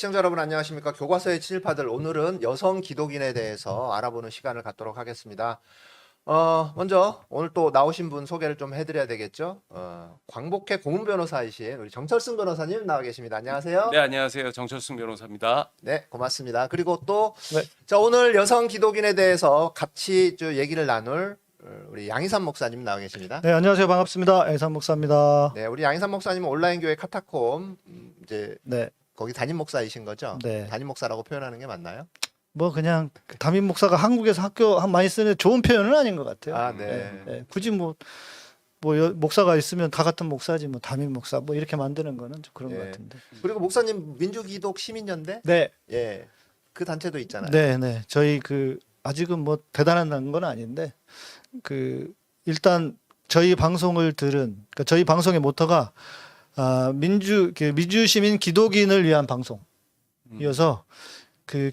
시청자 여러분 안녕하십니까. 교과서의 친일파들, 오늘은 여성 기독인에 대해서 알아보는 시간을 갖도록 하겠습니다. 먼저 오늘 또 나오신 분 소개를 좀 해드려야 되겠죠. 광복회 고문 변호사이신 우리 정철승 변호사님 나와 계십니다. 안녕하세요. 네, 안녕하세요. 정철승 변호사입니다. 네, 고맙습니다. 그리고 또 네. 자, 오늘 여성 기독인에 대해서 같이 좀 얘기를 나눌 우리 양희삼 목사님 나와 계십니다. 네, 안녕하세요. 반갑습니다. 양희삼 목사입니다. 네, 우리 양희삼 목사님은 온라인 교회 카타콤 이제 네, 거기 담임 목사이신 거죠? 네. 담임 목사라고 표현하는 게 맞나요? 뭐 그냥 담임 목사가 한국에서 학교 많이 쓰는 좋은 표현은 아닌 것 같아요. 아, 네. 네. 굳이 뭐 목사가 있으면 다 같은 목사지 뭐 담임 목사 뭐 이렇게 만드는 거는 좀 그런 예. 것 같은데. 그리고 목사님 민주기독 시민연대? 네, 예. 그 단체도 있잖아요. 네, 네. 저희 아직은 뭐 대단한 건 아닌데 일단 저희 방송을 그러니까 저희 방송의 모토가 민주시민 기독인을 위한 방송이어서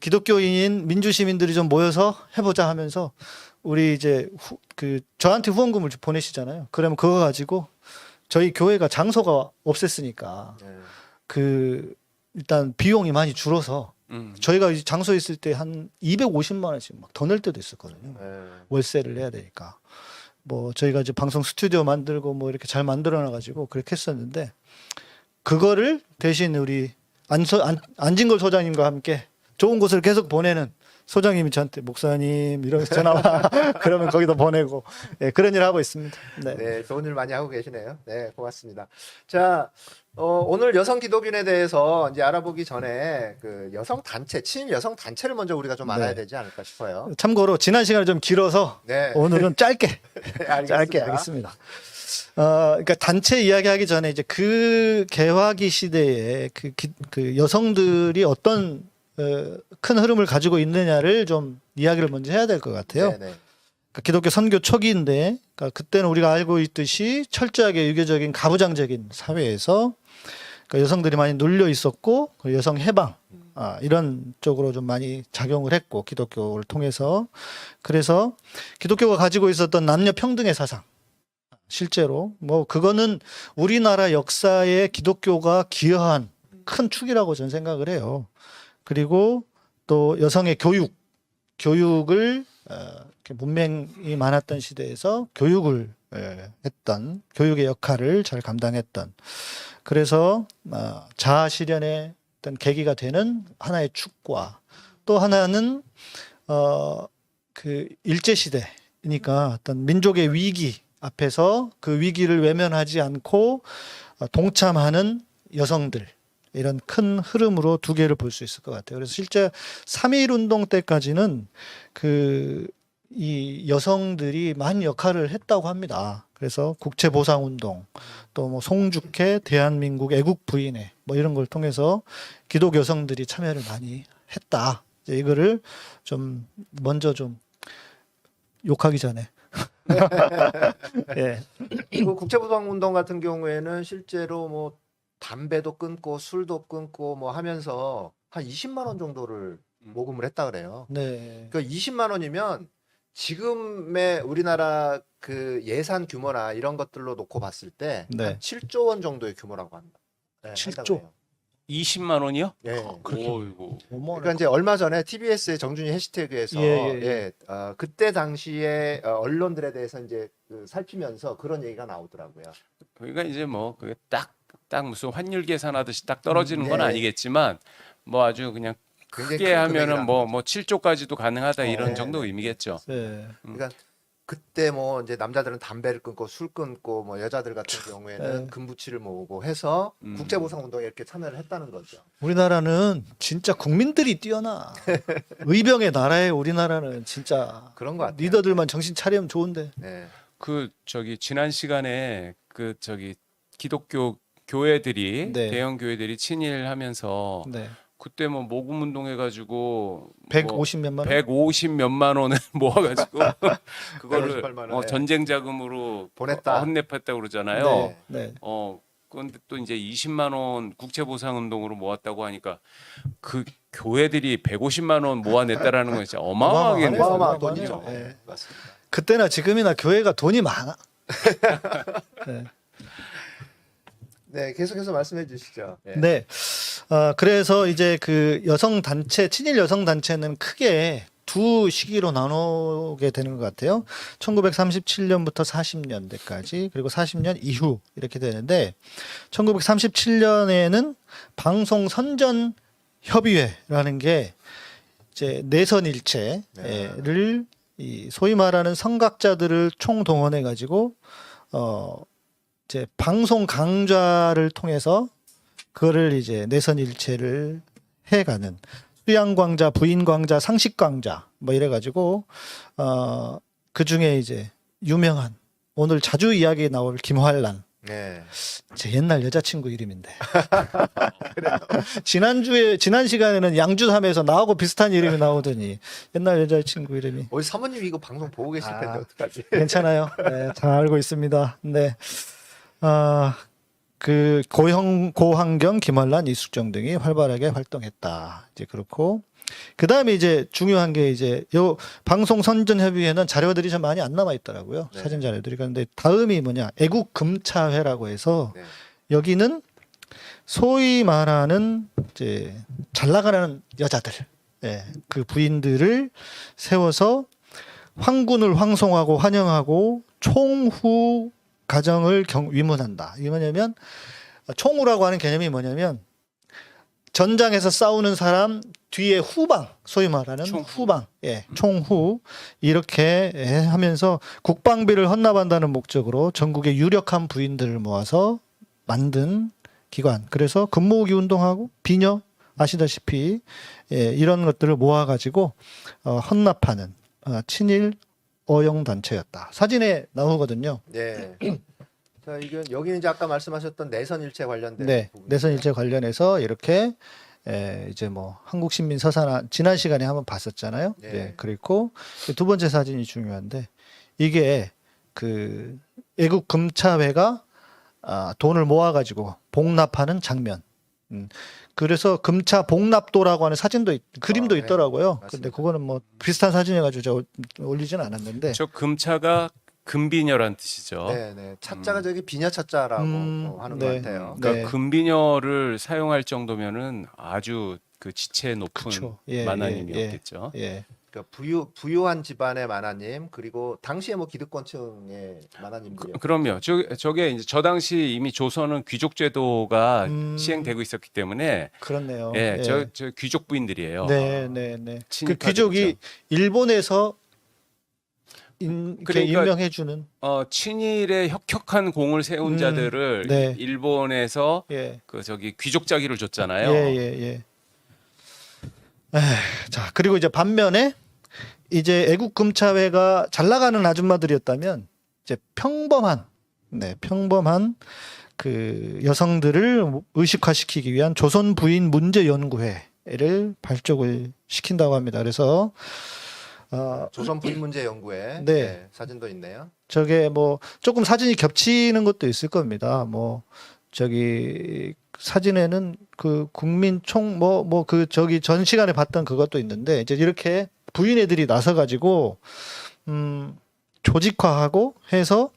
기독교인인 민주시민들이 좀 모여서 해보자 하면서 우리 이제 저한테 후원금을 보내시잖아요. 그러면 그거 가지고 저희 교회가 장소가 없앴으니까 예. 일단 비용이 많이 줄어서 저희가 이 장소에 있을 때 한 250만 원씩 막 더 낼 때도 있었거든요. 예. 월세를 내야 되니까. 뭐 저희가 이제 방송 스튜디오 만들고 뭐 이렇게 잘 만들어 놔 가지고 그렇게 했었는데 그거를 대신 우리 안진걸 소장님과 함께 좋은 곳을 계속 보내는 소장님이 저한테 목사님 이러면서 전화 와 그러면 거기다 보내고 그런 일을 하고 있습니다. 네. 네, 좋은 일 많이 하고 계시네요. 네, 고맙습니다. 자, 오늘 여성 기독인에 대해서 이제 알아보기 전에 여성 단체, 친일 여성 단체를 먼저 우리가 좀 알아야 네. 되지 않을까 싶어요. 참고로 지난 시간이 좀 길어서 네. 오늘은 짧게 알겠습니다. 짧게 하겠습니다. 그러니까 단체 이야기하기 전에 이제 개화기 시대에 여성들이 어떤 큰 흐름을 가지고 있느냐를 좀 이야기를 먼저 해야 될 것 같아요. 네, 네. 그러니까 기독교 선교 초기인데, 그러니까 그때는 우리가 알고 있듯이 철저하게 유교적인 가부장적인 사회에서 그러니까 여성들이 많이 눌려 있었고 여성 해방 이런 쪽으로 좀 많이 작용을 했고 기독교를 통해서 그래서 기독교가 가지고 있었던 남녀 평등의 사상. 실제로 뭐 그거는 우리나라 역사에 기독교가 기여한 큰 축이라고 저는 생각을 해요. 그리고 또 여성의 교육을 이렇게 문맹이 많았던 시대에서 교육을 했던 교육의 역할을 잘 감당했던 그래서 자아 실현의 어떤 계기가 되는 하나의 축과 또 하나는 일제 시대니까 어떤 민족의 위기 앞에서 그 위기를 외면하지 않고 동참하는 여성들 이런 큰 흐름으로 두 개를 볼 수 있을 것 같아요. 그래서 실제 3.1 운동 때까지는 이 여성들이 많은 역할을 했다고 합니다. 그래서 국채보상운동, 또 뭐 송죽회, 대한민국 애국 부인회 뭐 이런 걸 통해서 기독 여성들이 참여를 많이 했다. 이제 이거를 좀 먼저 좀 욕하기 전에. 예. 그 국제보상운동 같은 경우에는 실제로 뭐 담배도 끊고 술도 끊고 뭐 하면서 한 20만 원 정도를 모금을 했다 그래요. 네. 그러니까 20만 원이면 지금의 우리나라 예산 규모나 이런 것들로 놓고 봤을 때 네. 한 7조 원 정도의 규모라고 합니다. 네, 7조? 한다고 해요. 20만 원이요? 예. 어이구. 그러니까 이제 얼마 전에 TBS의 정준희 해시태그에서 그때 당시에 언론들에 대해서 이제 살피면서 그런 얘기가 나오더라고요. 그러니까 이제 뭐 그게 딱 무슨 환율 계산하듯이 딱 떨어지는 건 네. 아니겠지만 뭐 아주 그냥 굉장히 크게 큰 하면은 금액이라는 뭐 7조까지도 가능하다 이런 네, 정도 네. 의미겠죠. 네. 그러니까 그때 뭐 이제 남자들은 담배를 끊고 술 끊고 뭐 여자들 같은 경우에는 네. 금부치를 모으고 해서 국제보상운동에 이렇게 참여를 했다는 거죠. 우리나라는 진짜 국민들이 뛰어나. 의병의 나라에 우리나라는 진짜 그런 것 같아요. 리더들만 정신 차리면 좋은데. 네. 지난 시간에 기독교 교회들이 네. 대형 교회들이 친일하면서 네. 그때 뭐 모금 운동 해가지고 150 몇만 원. 150 몇만 원을 모아가지고 그거를 158만 원, 네. 전쟁 자금으로 보냈다. 헌납했다 그러잖아요. 네. 네. 그런데 또 이제 20만 원 국채보상운동으로 모았다고 하니까 그 교회들이 150만 원 모아냈다라는 건 진짜 어마어마하겠네요. 어마어마한 어마어마하네요. 돈이죠. 네. 맞습니다. 그때나 지금이나 교회가 돈이 많아. 네. 네, 계속해서 말씀해 주시죠. 네. 네. 그래서 이제 그 여성 단체, 친일 여성 단체는 크게 두 시기로 나누게 되는 것 같아요. 1937년부터 40년대까지, 그리고 40년 이후 이렇게 되는데, 1937년에는 방송 선전 협의회라는 게 이제 내선 일체를 이 소위 말하는 선각자들을 총동원해 가지고 이제 방송 강좌를 통해서 그거를 이제 내선 일체를 해가는 수양 강좌, 부인 강좌, 상식 강좌 뭐 이래 가지고 그 중에 이제 유명한 오늘 자주 이야기 나올 김환란 네. 제 옛날 여자친구 이름인데 지난 시간에는 양주삼에서 나하고 비슷한 이름이 나오더니 옛날 여자친구 이름이 우리 사모님 이거 방송 보고 계실 텐데 어떡하지? 괜찮아요. 네, 잘 알고 있습니다. 네. 그 고환경, 김환란, 이숙정 등이 활발하게 활동했다. 이제 그렇고 그 다음에 이제 중요한 게 이제 요 방송 선전협의회는 자료들이 좀 많이 안 남아 있더라고요. 네. 사진 자료들이. 그런데 다음이 뭐냐? 애국금차회라고 해서 네. 여기는 소위 말하는 이제 잘 나가는 여자들, 예, 그 부인들을 세워서 황군을 황송하고 환영하고 총후 가정을 위문한다. 이게 뭐냐면 총후라고 하는 개념이 뭐냐면 전장에서 싸우는 사람 뒤에 후방, 소위 말하는 총후. 후방, 예, 총후 이렇게 하면서 국방비를 헌납한다는 목적으로 전국의 유력한 부인들을 모아서 만든 기관. 그래서 금모으기 운동하고 비녀 아시다시피 이런 것들을 모아가지고 헌납하는 친일 어용 단체였다. 사진에 나오거든요. 네. 자, 이건 여기는 이제 아까 말씀하셨던 내선 일체 관련된 네, 부분. 내선 일체 관련해서 이렇게 이제 뭐 한국 신민 서사나 지난 시간에 한번 봤었잖아요. 네. 네, 그리고 두 번째 사진이 중요한데 이게 그 애국 금차회가 돈을 모아가지고 복납하는 장면. 그래서 금차 복납도라고 하는 사진도 그림도 네. 있더라고요. 맞습니다. 근데 그거는 뭐 비슷한 사진이어가지고 저 올리진 않았는데. 저 금차가 금비녀란 뜻이죠. 네, 네. 차자가 저기 비녀 차자라고 하는 것 네. 같아요. 그러니까 네. 금비녀를 사용할 정도면은 아주 그 지체 높은 그쵸. 예, 만화님이었겠죠. 예. 그러니까 부유한 집안의 만화님 그리고 당시에 뭐 기득권층의 만화님들이요. 그럼요. 저게 이제 저 당시 이미 조선은 귀족 제도가 시행되고 있었기 때문에 그렇네요. 예, 저 귀족 부인들이에요. 네, 네, 네. 그 친일파들이죠. 귀족이 일본에서 이렇게 그러니까 임명해주는 친일에 혁혁한 공을 세운 자들을 네. 일본에서 예, 그 저기 귀족 자기를 줬잖아요. 예. 자, 그리고 이제 반면에 이제 애국금차회가 잘 나가는 아줌마들이었다면 이제 평범한 그 여성들을 의식화시키기 위한 조선 부인 문제 연구회를 발족을 시킨다고 합니다. 그래서 조선 부인문제 연구회 네. 사진도 있네요. 저게 뭐 조금 사진이 겹치는 것도 있을 겁니다. 뭐 저기 사진에는 그 국민총 그 저기 전 시간에 봤던 그것도 있는데 이제 이렇게 부인 애들이 나서 가지고 조직화하고 해서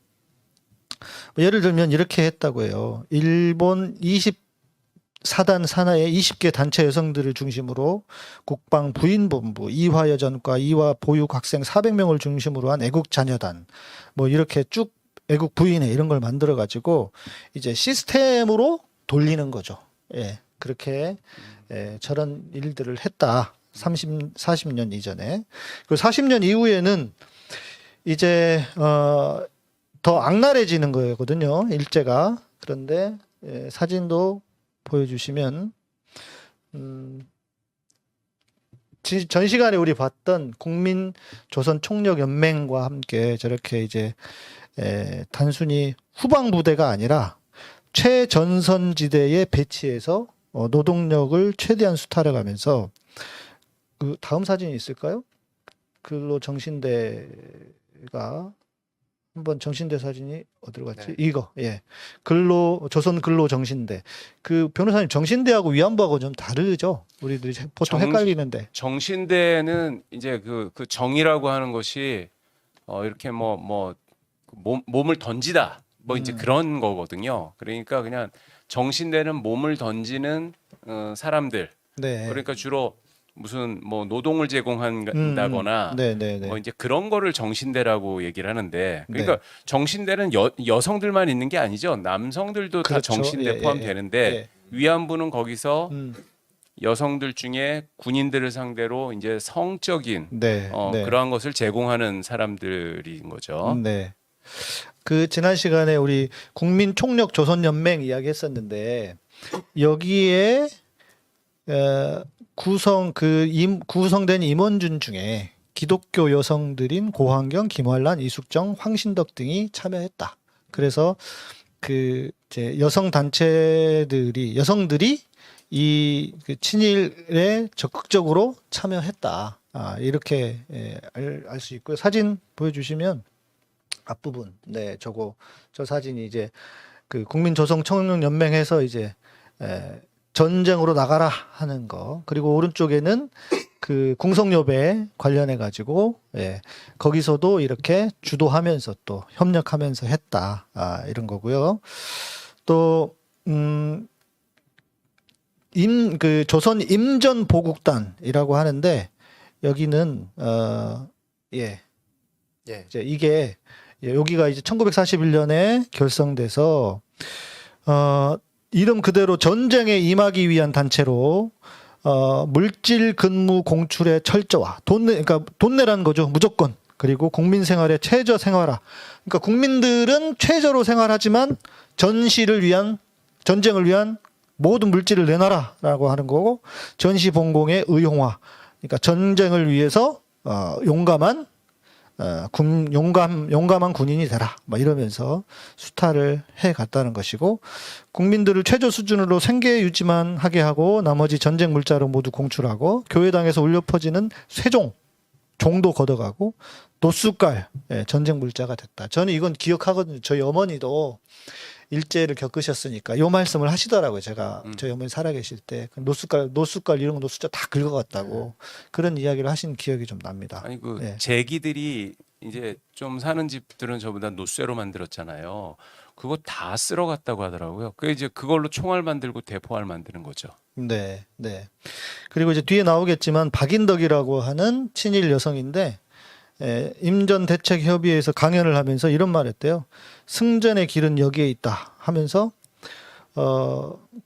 예를 들면 이렇게 했다고 해요. 일본 24단 산하의 20개 단체 여성들을 중심으로 국방 부인본부, 이화여전과 이화 보육 학생 400명을 중심으로 한 애국 자녀단 뭐 이렇게 쭉 애국 부인회 이런 걸 만들어 가지고 이제 시스템으로 돌리는 거죠. 예. 그렇게 저런 일들을 했다. 40년 이전에. 그 40년 이후에는 이제 더 악랄해지는 거거든요. 일제가. 그런데 사진도 보여주시면 전 시간에 우리 봤던 국민조선총력연맹과 함께 저렇게 이제 단순히 후방 부대가 아니라 최전선지대에 배치해서 노동력을 최대한 수탈해가면서 그 다음 사진이 있을까요? 근로 정신대가 한번 정신대 사진이 어디로 갔지? 네. 이거 조선 근로 정신대. 그 변호사님 정신대하고 위안부하고 좀 다르죠? 우리들이 보통 헷갈리는데. 정신대는 이제 그 정이라고 하는 것이 이렇게 몸을 던지다 뭐 이제 그런 거거든요. 그러니까 그냥 정신되는 몸을 던지는 사람들. 네. 그러니까 주로 무슨 뭐 노동을 제공한다거나 네, 네, 네. 뭐 이제 그런 거를 정신대라고 얘기를 하는데 그러니까 정신대는 여성들만 있는 게 아니죠. 남성들도 다 그렇죠. 정신대 예, 포함되는데 예. 위안부는 거기서 음. 여성들 중에 군인들을 상대로 이제 성적인 네, 네. 그러한 것을 제공하는 사람들인 거죠. 네. 그 지난 시간에 우리 국민총력조선연맹 이야기했었는데 여기에 구성된 임원준 중에 기독교 여성들인 고환경, 김활란, 이숙정, 황신덕 등이 참여했다. 그래서 그 이제 여성들이 이 그 친일에 적극적으로 참여했다. 이렇게 알 수 있고요. 사진 보여주시면 앞부분, 네, 저 사진이 이제 그 국민조성청년연맹에서 이제 전쟁으로 나가라 하는 거. 그리고 오른쪽에는 그 궁성여배 관련해 가지고 거기서도 이렇게 주도하면서 또 협력하면서 했다. 이런 거고요. 또 그 조선 임전 보국단이라고 하는데 여기는 예. 이제 이게 여기가 이제 1941년에 결성돼서 이름 그대로 전쟁에 임하기 위한 단체로 물질 근무 공출의 철저화, 그러니까 돈 내라는 거죠, 무조건. 그리고 국민 생활에 최저 생활화. 그러니까 국민들은 최저로 생활하지만 전쟁을 위한 모든 물질을 내놔라라고 하는 거고, 전시 봉공의 의용화. 그러니까 전쟁을 위해서 용감한 군인이 되라. 막 이러면서 수탈을 해 갔다는 것이고, 국민들을 최저 수준으로 생계 유지만 하게 하고 나머지 전쟁 물자로 모두 공출하고, 교회당에서 울려 퍼지는 종도 걷어가고, 노숙갈 전쟁 물자가 됐다. 저는 이건 기억하거든요. 저희 어머니도 일제를 겪으셨으니까 요 말씀을 하시더라고요. 제가 저희 어머니 살아계실 때 노숙갈 이런 거 숫자 다 긁어갔다고 그런 이야기를 하신 기억이 좀 납니다. 아니 그 네. 제기들이 이제 좀 사는 집들은 저보다 노쇠로 만들었잖아요. 그거 다 쓸어갔다고 하더라고요. 그 이제 그걸로 총알 만들고 대포알 만드는 거죠. 네, 네. 그리고 이제 뒤에 나오겠지만 박인덕이라고 하는 친일 여성인데 임전대책협의회에서 강연을 하면서 이런 말했대요. 승전의 길은 여기에 있다 하면서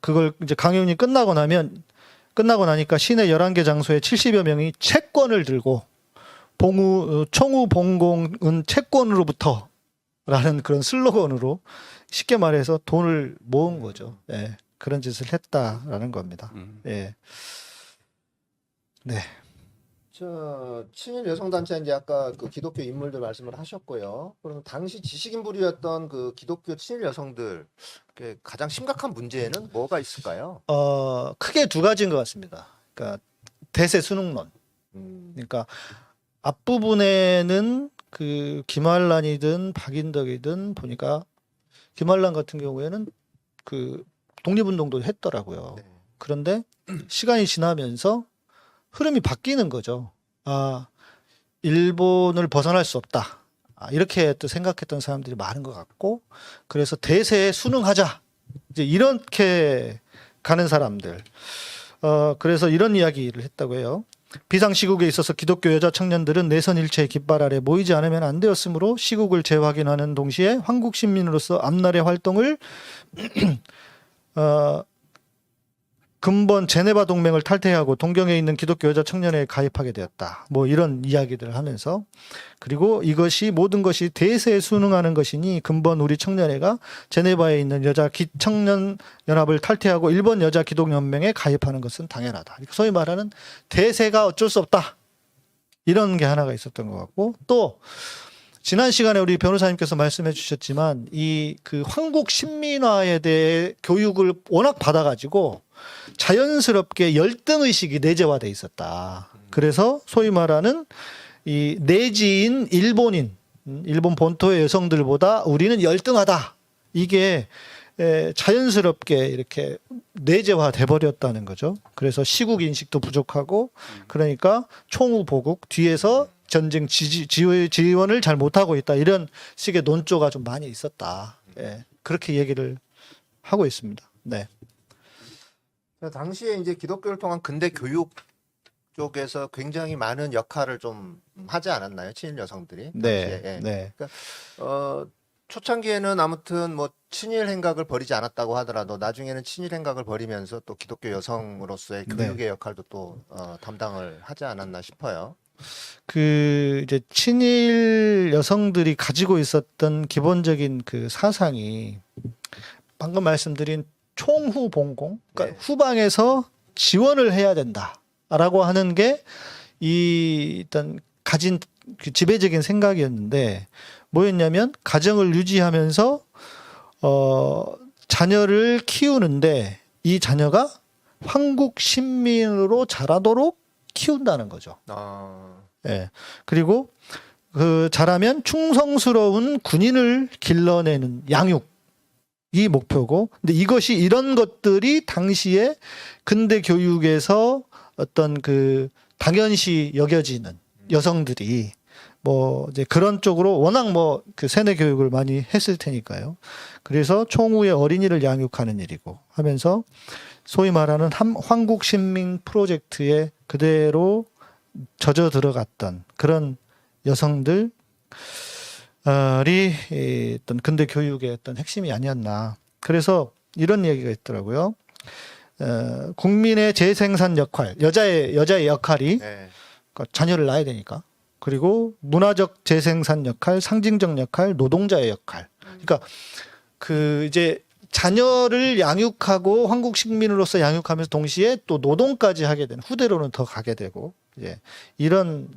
그걸 이제 강연이 끝나고 나니까 시내 11개 장소에 70여 명이 채권을 들고 총후 봉공은 채권으로부터 라는 그런 슬로건으로 쉽게 말해서 돈을 모은 거죠. 그런 짓을 했다라는 겁니다. 네. 친일 여성단체 이제 아까 그 기독교 인물들 말씀을 하셨고요. 그럼 당시 지식인 부류였던 그 기독교 친일 여성들 가장 심각한 문제는 뭐가 있을까요? 크게 두 가지인 것 같습니다. 그러니까 대세 순응론. 그러니까 앞부분에는 그 김활란이든 박인덕이든 보니까 김활란 같은 경우에는 그 독립운동도 했더라고요. 네. 그런데 시간이 지나면서 흐름이 바뀌는 거죠. 일본을 벗어날 수 없다. 이렇게 또 생각했던 사람들이 많은 것 같고, 그래서 대세에 순응하자. 이제 이렇게 가는 사람들. 그래서 이런 이야기를 했다고 해요. 비상시국에 있어서 기독교 여자 청년들은 내선 일체의 깃발 아래 모이지 않으면 안 되었으므로 시국을 재확인하는 동시에 한국 시민으로서 앞날의 활동을 근본 제네바 동맹을 탈퇴하고 동경에 있는 기독교 여자 청년회에 가입하게 되었다. 뭐 이런 이야기들을 하면서, 그리고 이것이 모든 것이 대세에 순응하는 것이니 근본 우리 청년회가 제네바에 있는 여자 기청년 연합을 탈퇴하고 일본 여자 기독연맹에 가입하는 것은 당연하다. 소위 말하는 대세가 어쩔 수 없다. 이런 게 하나가 있었던 것 같고, 또 지난 시간에 우리 변호사님께서 말씀해 주셨지만 이 그 황국 신민화에 대해 교육을 워낙 받아가지고 자연스럽게 열등 의식이 내재화돼 있었다. 그래서 소위 말하는 이 내지인 일본 본토의 여성들보다 우리는 열등하다. 이게 자연스럽게 이렇게 내재화돼 버렸다는 거죠. 그래서 시국 인식도 부족하고, 그러니까 총후 보국 뒤에서 전쟁 지원을 잘 못하고 있다. 이런 식의 논조가 좀 많이 있었다. 그렇게 얘기를 하고 있습니다. 네. 당시에 이제 기독교를 통한 근대 교육 쪽에서 굉장히 많은 역할을 좀 하지 않았나요? 친일 여성들이? 당시에. 예. 네. 초창기에는 아무튼 뭐 친일 행각을 벌이지 않았다고 하더라도 나중에는 친일 행각을 벌이면서 또 기독교 여성으로서의 네. 교육의 역할도 또 담당을 하지 않았나 싶어요. 그 이제 친일 여성들이 가지고 있었던 기본적인 그 사상이 방금 말씀드린 총후 봉공, 그러니까 네. 후방에서 지원을 해야 된다라고 하는 게 이 일단 가진 그 지배적인 생각이었는데 뭐였냐면 가정을 유지하면서 자녀를 키우는데 이 자녀가 황국 신민으로 자라도록 키운다는 거죠. 예. 그리고 그 자라면 충성스러운 군인을 길러내는 양육이 목표고, 근데 이것이 이런 것들이 당시에 근대 교육에서 어떤 그 당연시 여겨지는 여성들이 뭐 이제 그런 쪽으로 워낙 뭐 그 세뇌 교육을 많이 했을 테니까요. 그래서 총후의 어린이를 양육하는 일이고 하면서 소위 말하는 황국 신민 프로젝트에 그대로 젖어 들어갔던 그런 여성들이 어떤 근대 교육의 어떤 핵심이 아니었나. 그래서 이런 얘기가 있더라고요. 국민의 재생산 역할, 여자의 역할이 네. 그러니까 자녀를 낳아야 되니까. 그리고 문화적 재생산 역할, 상징적 역할, 노동자의 역할. 그러니까 그 이제 자녀를 양육하고 한국 식민으로서 양육하면서 동시에 또 노동까지 하게 되는, 후대로는 더 가게 되고, 예. 이런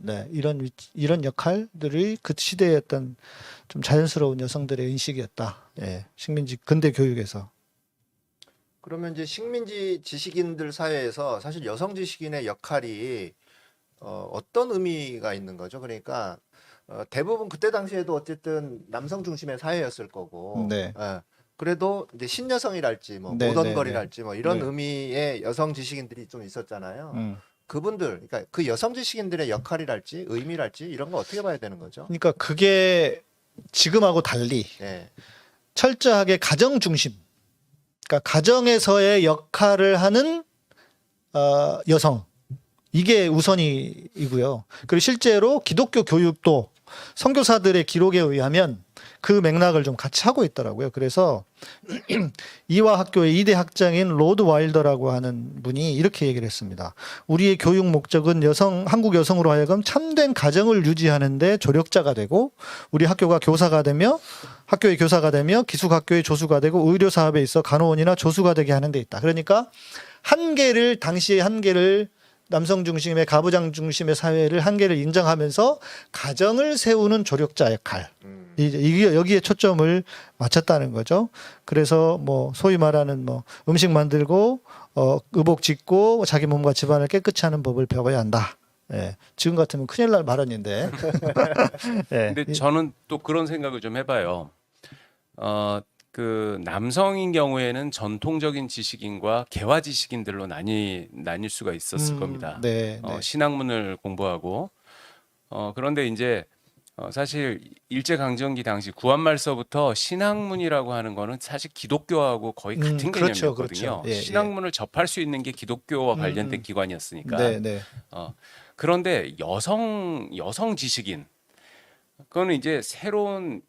역할들이 그 시대의 어떤 좀 자연스러운 여성들의 인식이었다. 예. 식민지 근대 교육에서. 그러면 이제 식민지 지식인들 사회에서 사실 여성 지식인의 역할이 어떤 의미가 있는 거죠? 그러니까 대부분 그때 당시에도 어쨌든 남성 중심의 사회였을 거고, 네. 그래도 이제 신여성이랄지 뭐 네, 모던걸이랄지 뭐 이런 네. 의미의 여성 지식인들이 좀 있었잖아요. 그분들, 그러니까 그 여성 지식인들의 역할이랄지 의미랄지 이런 거 어떻게 봐야 되는 거죠? 그러니까 그게 지금하고 달리 예. 철저하게 가정 중심. 그러니까 가정에서의 역할을 하는 여성. 이게 우선이고요. 그리고 실제로 기독교 교육도 선교사들의 기록에 의하면 그 맥락을 좀 같이 하고 있더라고요. 그래서 이화 학교의 2대 학장인 로드 와일더라고 하는 분이 이렇게 얘기를 했습니다. 우리의 교육 목적은 한국 여성으로 하여금 참된 가정을 유지하는 데 조력자가 되고, 우리 학교가 교사가 되며, 학교의 교사가 되며, 기숙학교의 조수가 되고, 의료 사업에 있어 간호원이나 조수가 되게 하는 데 있다. 그러니까 당시의 한계를 남성 중심의 가부장 중심의 사회를 한계를 인정하면서 가정을 세우는 조력자 역할. 이게 여기에 초점을 맞췄다는 거죠. 그래서 뭐 소위 말하는 뭐 음식 만들고 의복 짓고 자기 몸과 집안을 깨끗이 하는 법을 배워야 한다. 예. 지금 같으면 큰일 날 발언인데. 예. 근데 저는 또 그런 생각을 좀 해봐요. 그 남성인 경우에는 전통적인 지식인과 개화 지식인들로 나뉠 수가 있었을 겁니다. 네. 신학문을 공부하고 그런데 이제 사실 일제 강점기 당시 구한말서부터 신학문이라고 하는 거는 사실 기독교하고 거의 같은 그렇죠, 개념이었거든요. 그렇죠. 예, 신학문을 접할 수 있는 게 기독교와 관련된 기관이었으니까. 네. 그런데 여성 지식인 그거는 이제 새로운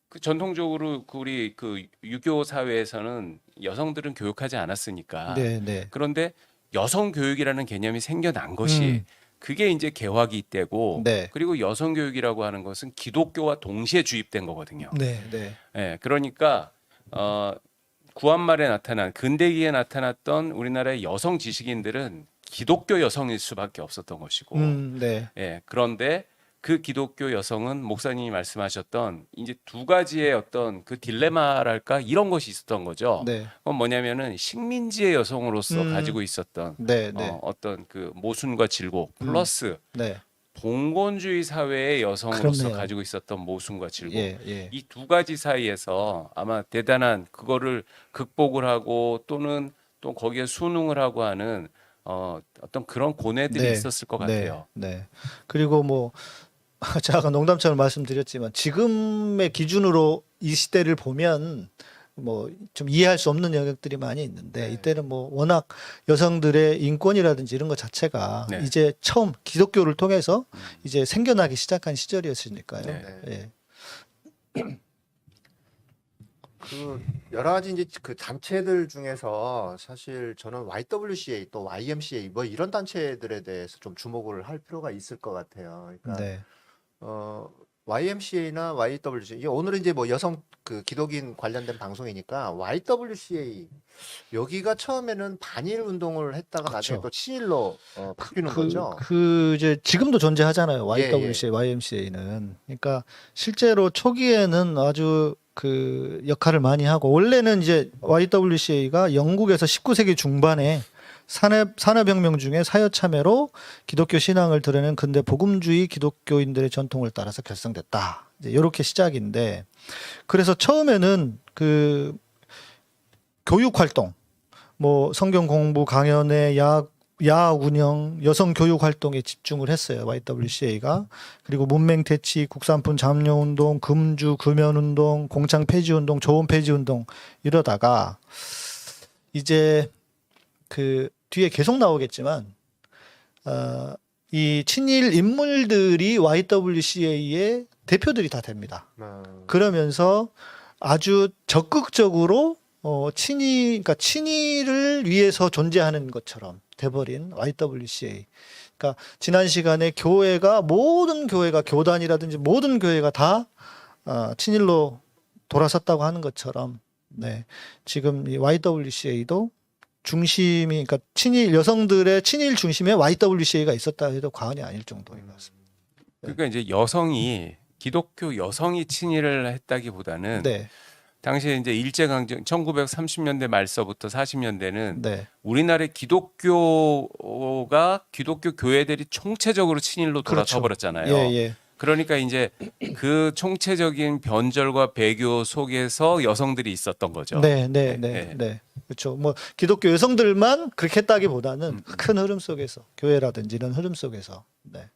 그 전통적으로 우리 그 유교 사회에서는 여성들은 교육하지 않았으니까. 네. 그런데 여성 교육이라는 개념이 생겨난 것이 그게 이제 개화기 때고, 네. 그리고 여성 교육이라고 하는 것은 기독교와 동시에 주입된 거거든요. 네. 예, 그러니까 구한말에 나타난 근대기에 나타났던 우리나라의 여성 지식인들은 기독교 여성일 수밖에 없었던 것이고, 네. 예, 그런데 그 기독교 여성은 목사님이 말씀하셨던 이제 두 가지의 어떤 그 딜레마랄까 이런 것이 있었던 거죠. 네. 그건 뭐냐면은 식민지의 여성으로서 가지고 있었던 네. 어떤 그 모순과 질곡 플러스 네. 봉건주의 사회의 여성으로서 그렇네요. 가지고 있었던 모순과 질곡, 예. 이 두 가지 사이에서 아마 대단한 그거를 극복을 하고 또는 또 거기에 순응을 하고 하는 어떤 그런 고뇌들이 있었을 것 같아요. 네. 그리고 뭐 제가 아까 농담처럼 말씀드렸지만 지금의 기준으로 이 시대를 보면 뭐 좀 이해할 수 없는 영역들이 많이 있는데 네. 이때는 뭐 워낙 여성들의 인권이라든지 이런 것 자체가 네. 이제 처음 기독교를 통해서 이제 생겨나기 시작한 시절이었으니까요. 네. 예. 그 여러 가지 이제 그 단체들 중에서 사실 저는 YWCA 또 YMCA 뭐 이런 단체들에 대해서 좀 주목을 할 필요가 있을 것 같아요. 그러니까 네. YMCA나 YWCA 오늘은 이제 뭐 여성 그 기독인 관련된 방송이니까 YWCA 여기가 처음에는 반일 운동을 했다가 나중에 그렇죠. 또 친일로 바뀌는 거죠. 그 이제 지금도 존재하잖아요. 예, YWCA, YMCA는. 그러니까 실제로 초기에는 아주 그 역할을 많이 하고 원래는 이제 YWCA가 영국에서 19세기 중반에 산업혁명 중에 사회 참여로 기독교 신앙을 드러낸 근대 복음주의 기독교인들의 전통을 따라서 결성됐다. 이제 이렇게 시작인데 그래서 처음에는 그 교육 활동, 뭐 성경 공부 강연회, 야학 운영, 여성 교육 활동에 집중을 했어요. YWCA가. 그리고 문맹 퇴치, 국산품 잠룡 운동, 금주 금연 운동, 공창 폐지 운동, 조원 폐지 운동 이러다가 이제 그 뒤에 계속 나오겠지만 이 친일 인물들이 YWCA의 대표들이 다 됩니다. 그러면서 아주 적극적으로 그러니까 친일을 위해서 존재하는 것처럼 돼버린 YWCA. 그러니까 지난 시간에 모든 교회가 교단이라든지 모든 교회가 다 친일로 돌아섰다고 하는 것처럼, 네, 지금 이 YWCA도 중심이, 그러니까 여성들의 친일 중심에 YWCA가 있었다 해도 과언이 아닐 정도인 것 같습니다. 그러니까 이제 기독교 여성이 친일을 했다기보다는 네, 당시에 이제 일제강점 1930년대 말서부터 40년대는 네, 우리나라의 기독교가 기독교 교회들이 총체적으로 친일로 돌아서 그렇죠. 버렸잖아요. 예, 예. 그러니까 이제 그 총체적인 변절과 배교 속에서 여성들이 있었던 거죠. 네, 네, 네, 네, 네. 네. 그렇죠. 뭐 기독교 여성들만 그렇게 했다기보다는 큰 흐름 속에서 교회라든지 이런 흐름 속에서. 네.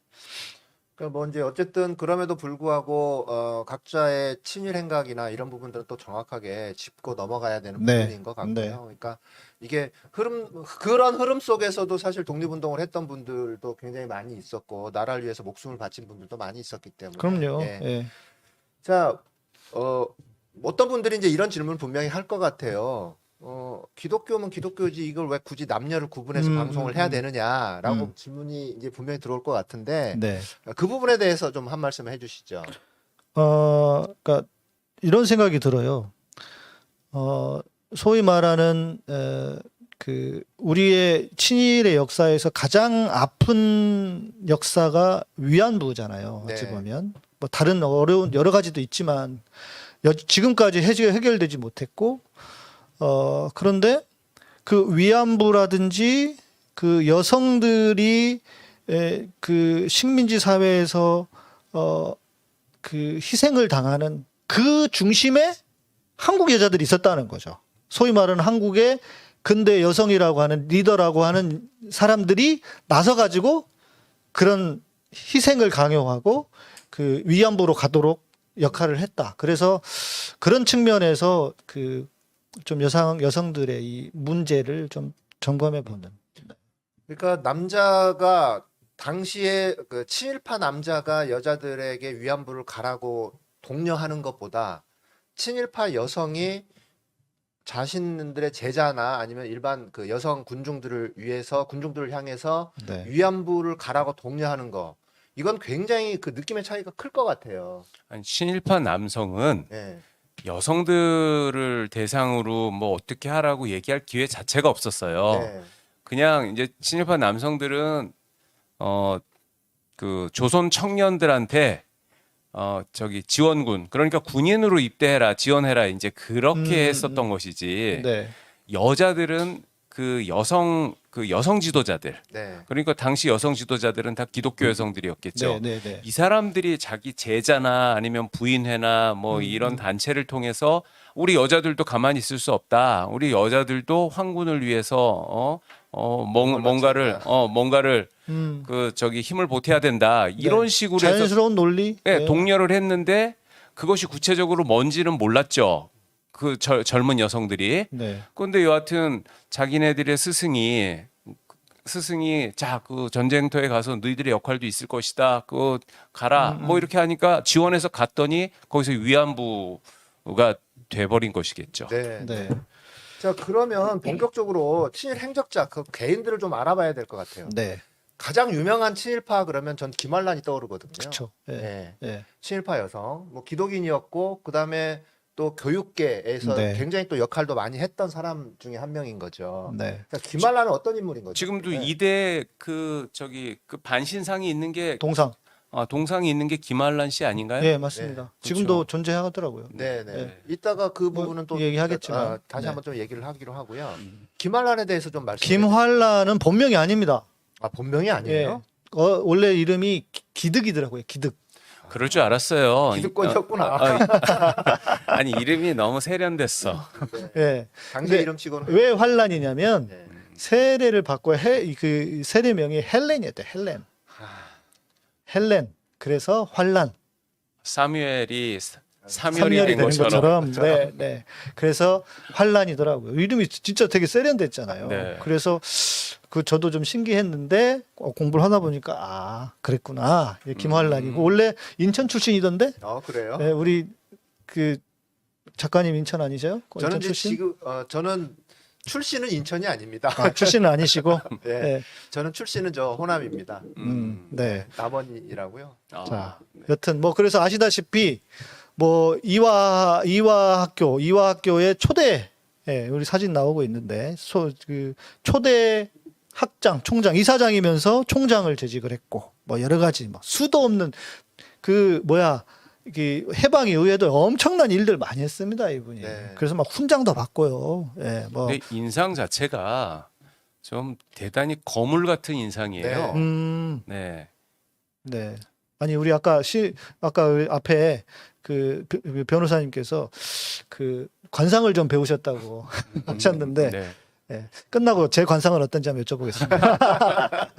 그러니까 뭐 이제 어쨌든 그럼에도 불구하고 각자의 친일 행각이나 이런 부분들은 또 정확하게 짚고 넘어가야 되는 네. 부분인 것 같고요. 네. 그러니까 이게 그런 흐름 속에서도 사실 독립운동을 했던 분들도 굉장히 많이 있었고 나라를 위해서 목숨을 바친 분들도 많이 있었기 때문에. 그럼요. 예. 예. 자, 어떤 분들이 이제 이런 질문을 분명히 할 것 같아요. 기독교면 기독교지 이걸 왜 굳이 남녀를 구분해서 방송을 해야 되느냐라고 질문이 이제 분명히 들어올 것 같은데 네. 그 부분에 대해서 좀 한 말씀 해주시죠. 그러니까 이런 생각이 들어요. 소위 말하는 그 우리의 친일의 역사에서 가장 아픈 역사가 위안부잖아요. 어찌 네. 보면 뭐 다른 어려운 여러 가지도 있지만 지금까지 해결되지 못했고 그런데 그 위안부라든지 그 여성들이 그 식민지 사회에서 그 희생을 당하는 그 중심에 한국 여자들이 있었다는 거죠. 소위 말하는 한국의 근대 여성이라고 하는 리더라고 하는 사람들이 나서 가지고 그런 희생을 강요하고 그 위안부로 가도록 역할을 했다. 그래서 그런 측면에서 그 좀 여성들의 이 문제를 좀 점검해 보는. 그러니까 남자가 당시에 그 친일파 남자가 여자들에게 위안부를 가라고 독려하는 것보다 친일파 여성이 자신들의 제자나 아니면 일반 그 여성 군중들을 향해서 네. 위안부를 가라고 독려하는 거 이건 굉장히 그 느낌의 차이가 클 것 같아요. 아니, 친일파 남성은 예. 여성들을 대상으로 뭐 어떻게 하라고 얘기할 기회 자체가 없었어요. 네. 그냥 이제 친일파 남성들은 그 조선 청년들한테 저기 지원군, 그러니까 군인으로 입대해라, 지원해라, 이제 그렇게 했었던 것이지. 네. 여자들은 그 여성 지도자들, 네. 그러니까 당시 여성 지도자들은 다 기독교 여성들이었겠죠. 네, 네, 네. 이 사람들이 자기 제자나 아니면 부인회나 뭐 이런 단체를 통해서 우리 여자들도 가만히 있을 수 없다. 우리 여자들도 황군을 위해서 뭔가를 그 저기 힘을 보태야 된다. 이런 네. 식으로 해서 자연스러운 논리. 네, 네. 독려를 했는데 그것이 구체적으로 뭔지는 몰랐죠. 그 젊은 여성들이. 네. 근데 여하튼 자기네들의 스승이 자 그 전쟁터에 가서 너희들의 역할도 있을 것이다. 그거 가라. 뭐 이렇게 하니까 지원해서 갔더니 거기서 위안부가 돼버린 것이겠죠. 네. 네. 자, 그러면 본격적으로 친일 행적자 그 개인들을 좀 알아봐야 될 것 같아요. 네. 가장 유명한 친일파 그러면 전 김환란이 떠오르거든요. 그렇죠. 네. 네. 친일파 여성, 뭐 기독인이었고 그다음에 또 교육계에서 네. 굉장히 또 역할도 많이 했던 사람 중에 한 명인 거죠. 네. 자, 김환란은 어떤 인물인 거죠? 지금도 네. 이대 그 반신상이 있는 게 동상. 동상이 있는 게 김한란 씨 아닌가요? 예, 맞습니다. 네. 지금도 그렇죠. 존재하더라고요. 네, 네. 네. 이따가 그 뭐 부분은 또 얘기하겠지만. 다시 네. 한번 좀 얘기를 하기로 하고요. 김환란에 대해서 좀 말씀. 김환란은 본명이 아닙니다. 아, 본명이 예. 아니에요? 원래 이름이 기득이더라고요. 기득. 그럴 줄 알았어요. 기득권이었구나. 아니 이름이 너무 세련됐어. 예. 당시 근데 이름치고는. 왜 환란이냐면 네. 세례를 받고 그 세례명이 헬렌이었대. 헬렌. 헬렌. 그래서 환란. 사무엘이 사무엘이 삼열이 된 되는 것처럼. 것처럼. 네, 네. 그래서 환란이더라고요. 이름이 진짜 되게 세련됐잖아요. 네. 그래서 저도 좀 신기했는데 공부를 하다 보니까 아 그랬구나. 이게 김환란이고 원래 인천 출신이던데. 그래요? 네, 우리 그 작가님 인천 아니세요? 저는 인천 이제 출신? 지금 저는 출신은 인천이 아닙니다. 출신은 아니시고. 네. 네. 저는 출신은 저 호남입니다. 네. 남원이라고요. 자, 여튼 뭐 그래서 아시다시피 뭐 이화학교의 초대 우리 사진 나오고 있는데 그 초대 학장, 총장, 이사장이면서 총장을 재직을 했고 뭐 여러 가지 뭐 수도 없는 이게 해방 이후에도 엄청난 일들 많이 했습니다, 이분이. 네. 그래서 막 훈장도 받고요. 예, 뭐 근데 인상 자체가 좀 대단히 거물 같은 인상이에요. 네. 네. 아니 우리 아까 앞에 그 변호사님께서 그 관상을 좀 배우셨다고 하셨는데 네. 예, 끝나고 제 관상은 어떤지 한번 여쭤보겠습니다.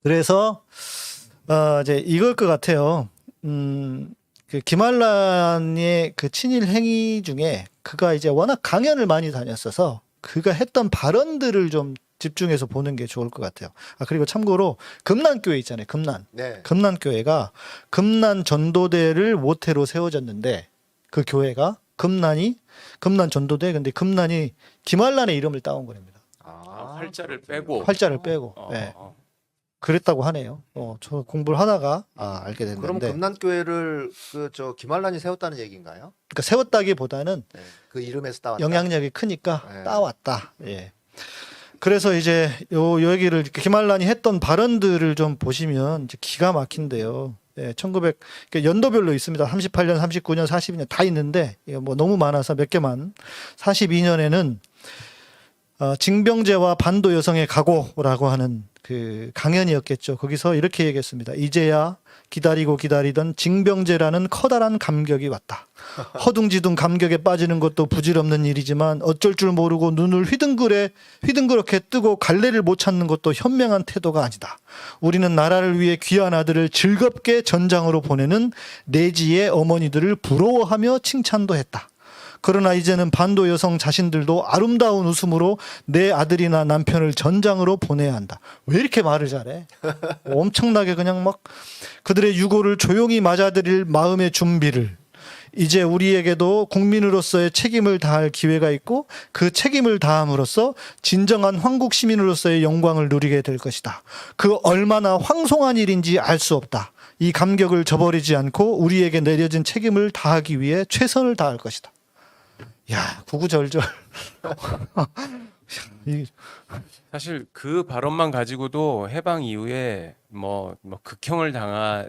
그래서 이제 이걸 것 같아요. 그 김환란의 그 친일 행위 중에 그가 이제 워낙 강연을 많이 다녔어서 그가 했던 발언들을 좀 집중해서 보는 게 좋을 것 같아요. 그리고 참고로 금난교회 있잖아요. 네. 금난교회가 금난 전도대를 모태로 세워졌는데 그 교회가 금난 전도대 근데 금난이 김환란의 이름을 따온 겁니다. 활자를 빼고. 활자를 빼고. 네. 그랬다고 하네요. 저 공부를 하다가 알게 됐는데. 그럼 금난교회를 김환란이 세웠다는 얘기인가요? 그러니까 세웠다기보다는 네. 그 이름에서 따왔다. 영향력이 크니까 네. 따왔다. 예. 그래서 이제 요 얘기를 김환란이 했던 발언들을 좀 보시면 이제 기가 막힌데요. 예, 그러니까 연도별로 있습니다. 38년, 39년, 42년 다 있는데 이거 뭐 너무 많아서 몇 개만. 42년에는 징병제와 반도 여성의 각오라고 하는 그 강연이었겠죠. 거기서 이렇게 얘기했습니다. 이제야 기다리고 기다리던 징병제라는 커다란 감격이 왔다. 허둥지둥 감격에 빠지는 것도 부질없는 일이지만 어쩔 줄 모르고 눈을 휘둥그렇게 뜨고 갈래를 못 찾는 것도 현명한 태도가 아니다. 우리는 나라를 위해 귀한 아들을 즐겁게 전장으로 보내는 내지의 어머니들을 부러워하며 칭찬도 했다. 그러나 이제는 반도 여성 자신들도 아름다운 웃음으로 내 아들이나 남편을 전장으로 보내야 한다. 왜 이렇게 말을 잘해? 엄청나게 그냥 막 그들의 유고를 조용히 맞아들일 마음의 준비를 이제 우리에게도 국민으로서의 책임을 다할 기회가 있고 그 책임을 다함으로써 진정한 황국 시민으로서의 영광을 누리게 될 것이다. 그 얼마나 황송한 일인지 알 수 없다. 이 감격을 저버리지 않고 우리에게 내려진 책임을 다하기 위해 최선을 다할 것이다. 야, 구구절절. 사실 그 발언만 가지고도 해방 이후에 뭐 극형을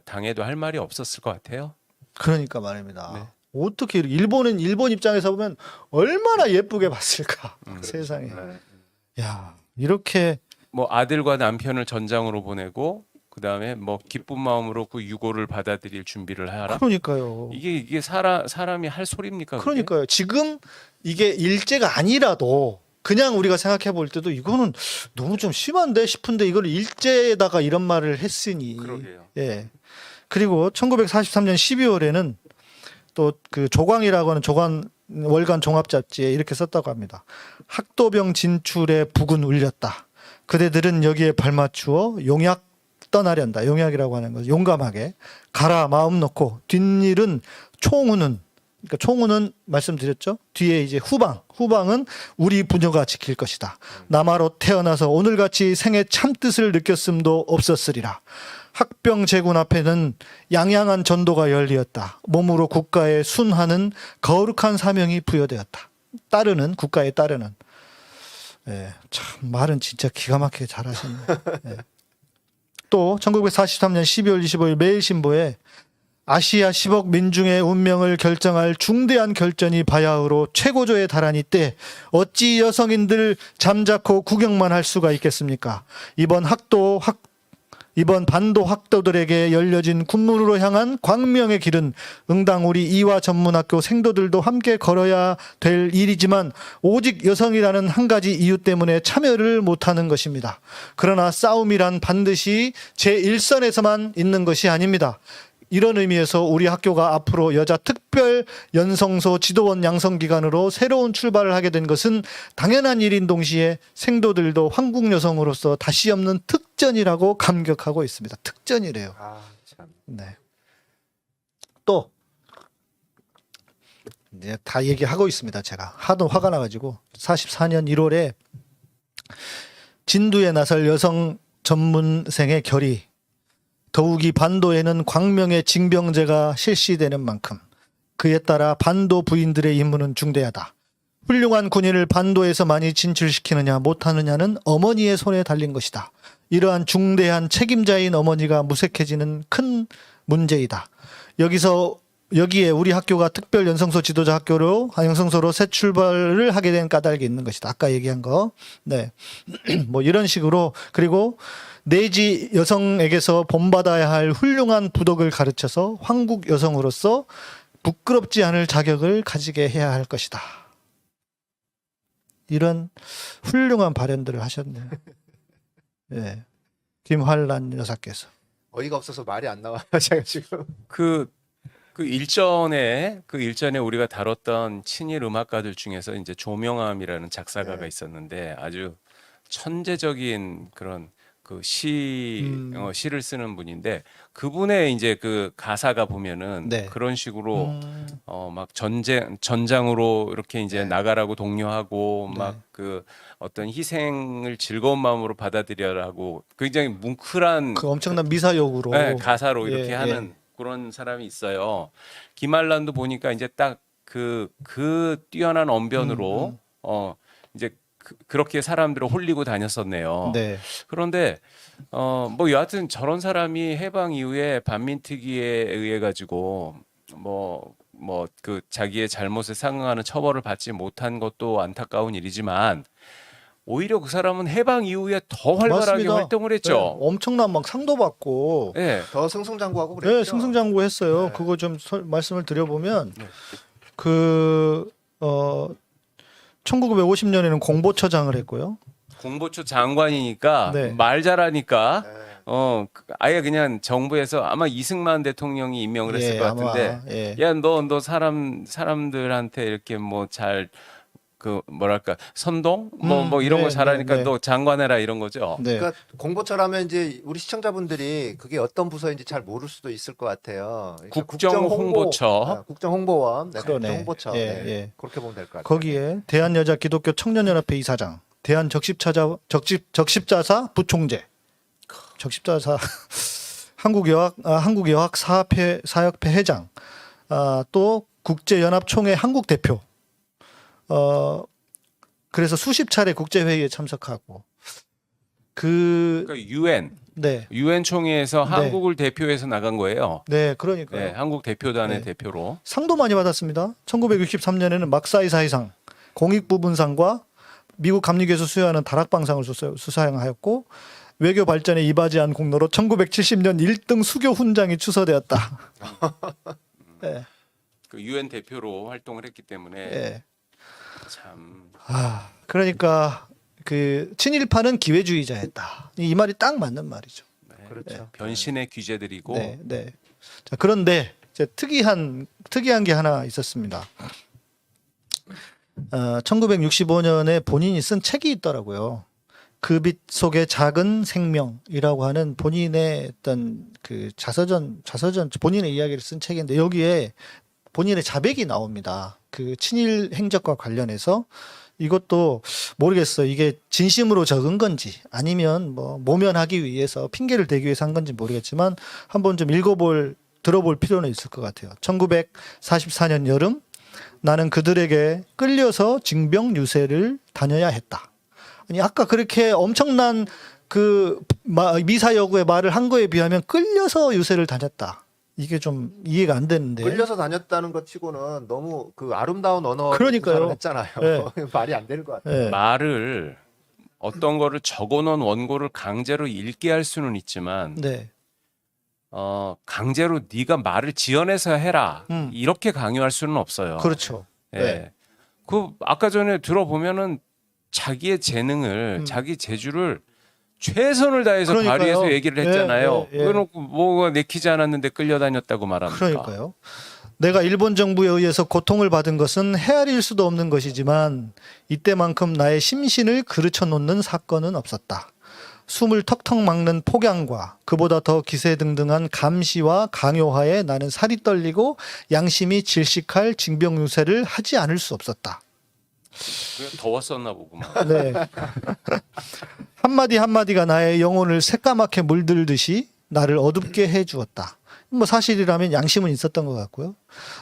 당해도 할 말이 없었을 것 같아요. 그러니까 말입니다. 네. 어떻게 일본 입장에서 보면 얼마나 예쁘게 봤을까 세상에. 야, 이렇게 뭐 아들과 남편을 전장으로 보내고 그다음에 뭐 기쁜 마음으로 그 유고를 받아들일 준비를 하라. 그러니까요. 이게 사람이 할 소리입니까? 그게? 그러니까요. 지금 이게 일제가 아니라도 그냥 우리가 생각해 볼 때도 이거는 너무 좀 심한데 싶은데 이걸 일제에다가 이런 말을 했으니. 그러게요. 예. 그리고 1943년 12월에는 또 그 조광이라고 하는 조간 월간 종합 잡지에 이렇게 썼다고 합니다. 학도병 진출에 북은 울렸다. 그대들은 여기에 발맞추어 용약 떠나련다. 용약이라고 하는 거 용감하게 가라 마음 놓고 뒷일은 총우는 그러니까 총우는 말씀드렸죠. 뒤에 이제 후방은 우리 부녀가 지킬 것이다. 남아로 태어나서 오늘같이 생의 참뜻을 느꼈음도 없었으리라. 학병 제군 앞에는 양양한 전도가 열리었다. 몸으로 국가에 순하는 거룩한 사명이 부여되었다. 따르는 국가에 따르는. 예, 참 말은 진짜 기가 막히게 잘하셨네. 예. 또 1943년 12월 25일 매일신보에 아시아 10억 민중의 운명을 결정할 중대한 결전이 바야흐로 최고조에 달하니 때 어찌 여성인들 잠자코 구경만 할 수가 있겠습니까? 이번 반도 학도들에게 열려진 군문으로 향한 광명의 길은 응당 우리 이화 전문학교 생도들도 함께 걸어야 될 일이지만 오직 여성이라는 한 가지 이유 때문에 참여를 못하는 것입니다. 그러나 싸움이란 반드시 제1선에서만 있는 것이 아닙니다. 이런 의미에서 우리 학교가 앞으로 여자 특별 연성소 지도원 양성기관으로 새로운 출발을 하게 된 것은 당연한 일인 동시에 생도들도 한국 여성으로서 다시 없는 특전이라고 감격하고 있습니다. 특전이래요. 아, 참. 네. 또 이제 다 얘기하고 있습니다. 제가 하도 화가 나가지고 44년 1월에 진두에 나설 여성 전문생의 결의 더욱이 반도에는 광명의 징병제가 실시되는 만큼 그에 따라 반도 부인들의 임무는 중대하다. 훌륭한 군인을 반도에서 많이 진출시키느냐 못하느냐는 어머니의 손에 달린 것이다. 이러한 중대한 책임자인 어머니가 무색해지는 큰 문제이다. 여기에 우리 학교가 특별 연성소 지도자 학교로 연성소로 새 출발을 하게 된 까닭이 있는 것이다. 아까 얘기한 거. 네. 뭐 이런 식으로 그리고 내지 여성에게서 본받아야 할 훌륭한 부덕을 가르쳐서 황국 여성으로서 부끄럽지 않을 자격을 가지게 해야 할 것이다. 이런 훌륭한 발언들을 하셨네요. 예. 김환란 여사께서. 어이가 없어서 말이 안 나와요. 제가 지금. 그 일전에 우리가 다뤘던 친일 음악가들 중에서 이제 조명암이라는 작사가가 네. 있었는데 아주 천재적인 그런 그 시를 쓰는 분인데 그분의 이제 그 가사가 보면은 네. 그런 식으로 막 전장으로 이렇게 이제 네. 나가라고 독려하고 네. 막 그 어떤 희생을 즐거운 마음으로 받아들여라고 굉장히 뭉클한 그 엄청난 미사역으로 네, 가사로 이렇게 예, 하는 그런 사람이 있어요. 김한란도 보니까 이제 딱 그 뛰어난 언변으로 이제 그렇게 사람들을 홀리고 다녔었네요. 네. 그런데 뭐 여하튼 저런 사람이 해방 이후에 반민특위에 의해 가지고 뭐 그 자기의 잘못에 상응하는 처벌을 받지 못한 것도 안타까운 일이지만 오히려 그 사람은 해방 이후에 더 활발하게 맞습니다. 활동을 네, 했죠. 엄청난 막 상도 받고 네. 더 승승장구하고 그랬죠. 네, 승승장구했어요. 네. 그거 좀 말씀을 드려보면 네. 1950년에는 공보처장을 했고요. 공보처 장관이니까 네. 말 잘하니까 네. 아예 그냥 정부에서 아마 이승만 대통령이 임명을 했을 예, 것 같은데 아마, 예. 야 너 사람들한테 이렇게 뭐 잘 그 뭐랄까 선동 뭐 이런 거 네, 잘하니까 네, 네. 너 장관해라 이런 거죠. 네. 그러니까 공보처라면 이제 우리 시청자분들이 그게 어떤 부서인지 잘 모를 수도 있을 것 같아요. 그러니까 국정홍보처. 국정홍보원, 네, 그러네. 국정홍보처. 예, 네. 예. 그렇게 보면 될 것 같아요. 거기에 대한여자기독교 청년연합회 이사장, 적십자사 부총재, 적십자사 한국여학 사협회 회장, 또 국제연합총회 한국 대표. 그래서 수십 차례 국제회의에 참석하고 그러니까 유엔 총회에서 네. 한국을 대표해서 나간 거예요. 그러니까요. 네, 한국 대표단의 네. 대표로. 상도 많이 받았습니다. 1963년에는 막사이 사이상, 공익부분상과 미국 감리교에서 수여하는 다락방상을 수상하였고 외교 발전에 이바지한 공로로 1970년 1등 수교 훈장이 추서되었다. 네. 그 유엔 대표로 활동을 했기 때문에 네. 참 그러니까 그 친일파는 기회주의자였다. 이 말이 딱 맞는 말이죠. 네, 그렇죠. 변신의 귀재들이고 네, 네. 자, 그런데 이제 특이한 게 하나 있었습니다. 1965년에 본인이 쓴 책이 있더라고요. 그 빛 속의 작은 생명이라고 하는 본인의 어떤 그 자서전 본인의 이야기를 쓴 책인데 여기에 본인의 자백이 나옵니다. 그 친일 행적과 관련해서 이것도 모르겠어요. 이게 진심으로 적은 건지 아니면 뭐 모면하기 위해서 핑계를 대기 위해서 한 건지 모르겠지만 한번 좀 들어볼 필요는 있을 것 같아요. 1944년 여름 나는 그들에게 끌려서 징병 유세를 다녀야 했다. 아니 아까 그렇게 엄청난 그 미사여구의 말을 한 거에 비하면 끌려서 유세를 다녔다. 이게 좀 이해가 안 되는데. 끌려서 다녔다는 것 치고는 너무 그 아름다운 언어 그러니까요. 했잖아요. 네. 말이 안 되는 것 같아요. 예. 말을 어떤 거를 적어놓은 원고를 강제로 읽게 할 수는 있지만 네. 강제로 네가 말을 지어내서 해라 이렇게 강요할 수는 없어요. 그렇죠. 예. 네. 그 아까 전에 들어보면은 자기의 재능을 자기 재주를 최선을 다해서 그러니까요. 발휘해서 얘기를 했잖아요. 예, 예, 예. 그래놓고 뭐가 내키지 않았는데 끌려다녔다고 말합니까? 그러니까요. 내가 일본 정부에 의해서 고통을 받은 것은 헤아릴 수도 없는 것이지만 이때만큼 나의 심신을 그르쳐 놓는 사건은 없었다. 숨을 턱턱 막는 폭양과 그보다 더 기세등등한 감시와 강요하에 나는 살이 떨리고 양심이 질식할 징병유세를 하지 않을 수 없었다. 그래, 더웠었나 보구만. 네. 한마디 한마디가 나의 영혼을 새까맣게 물들듯이 나를 어둡게 해주었다. 뭐 사실이라면 양심은 있었던 것 같고요.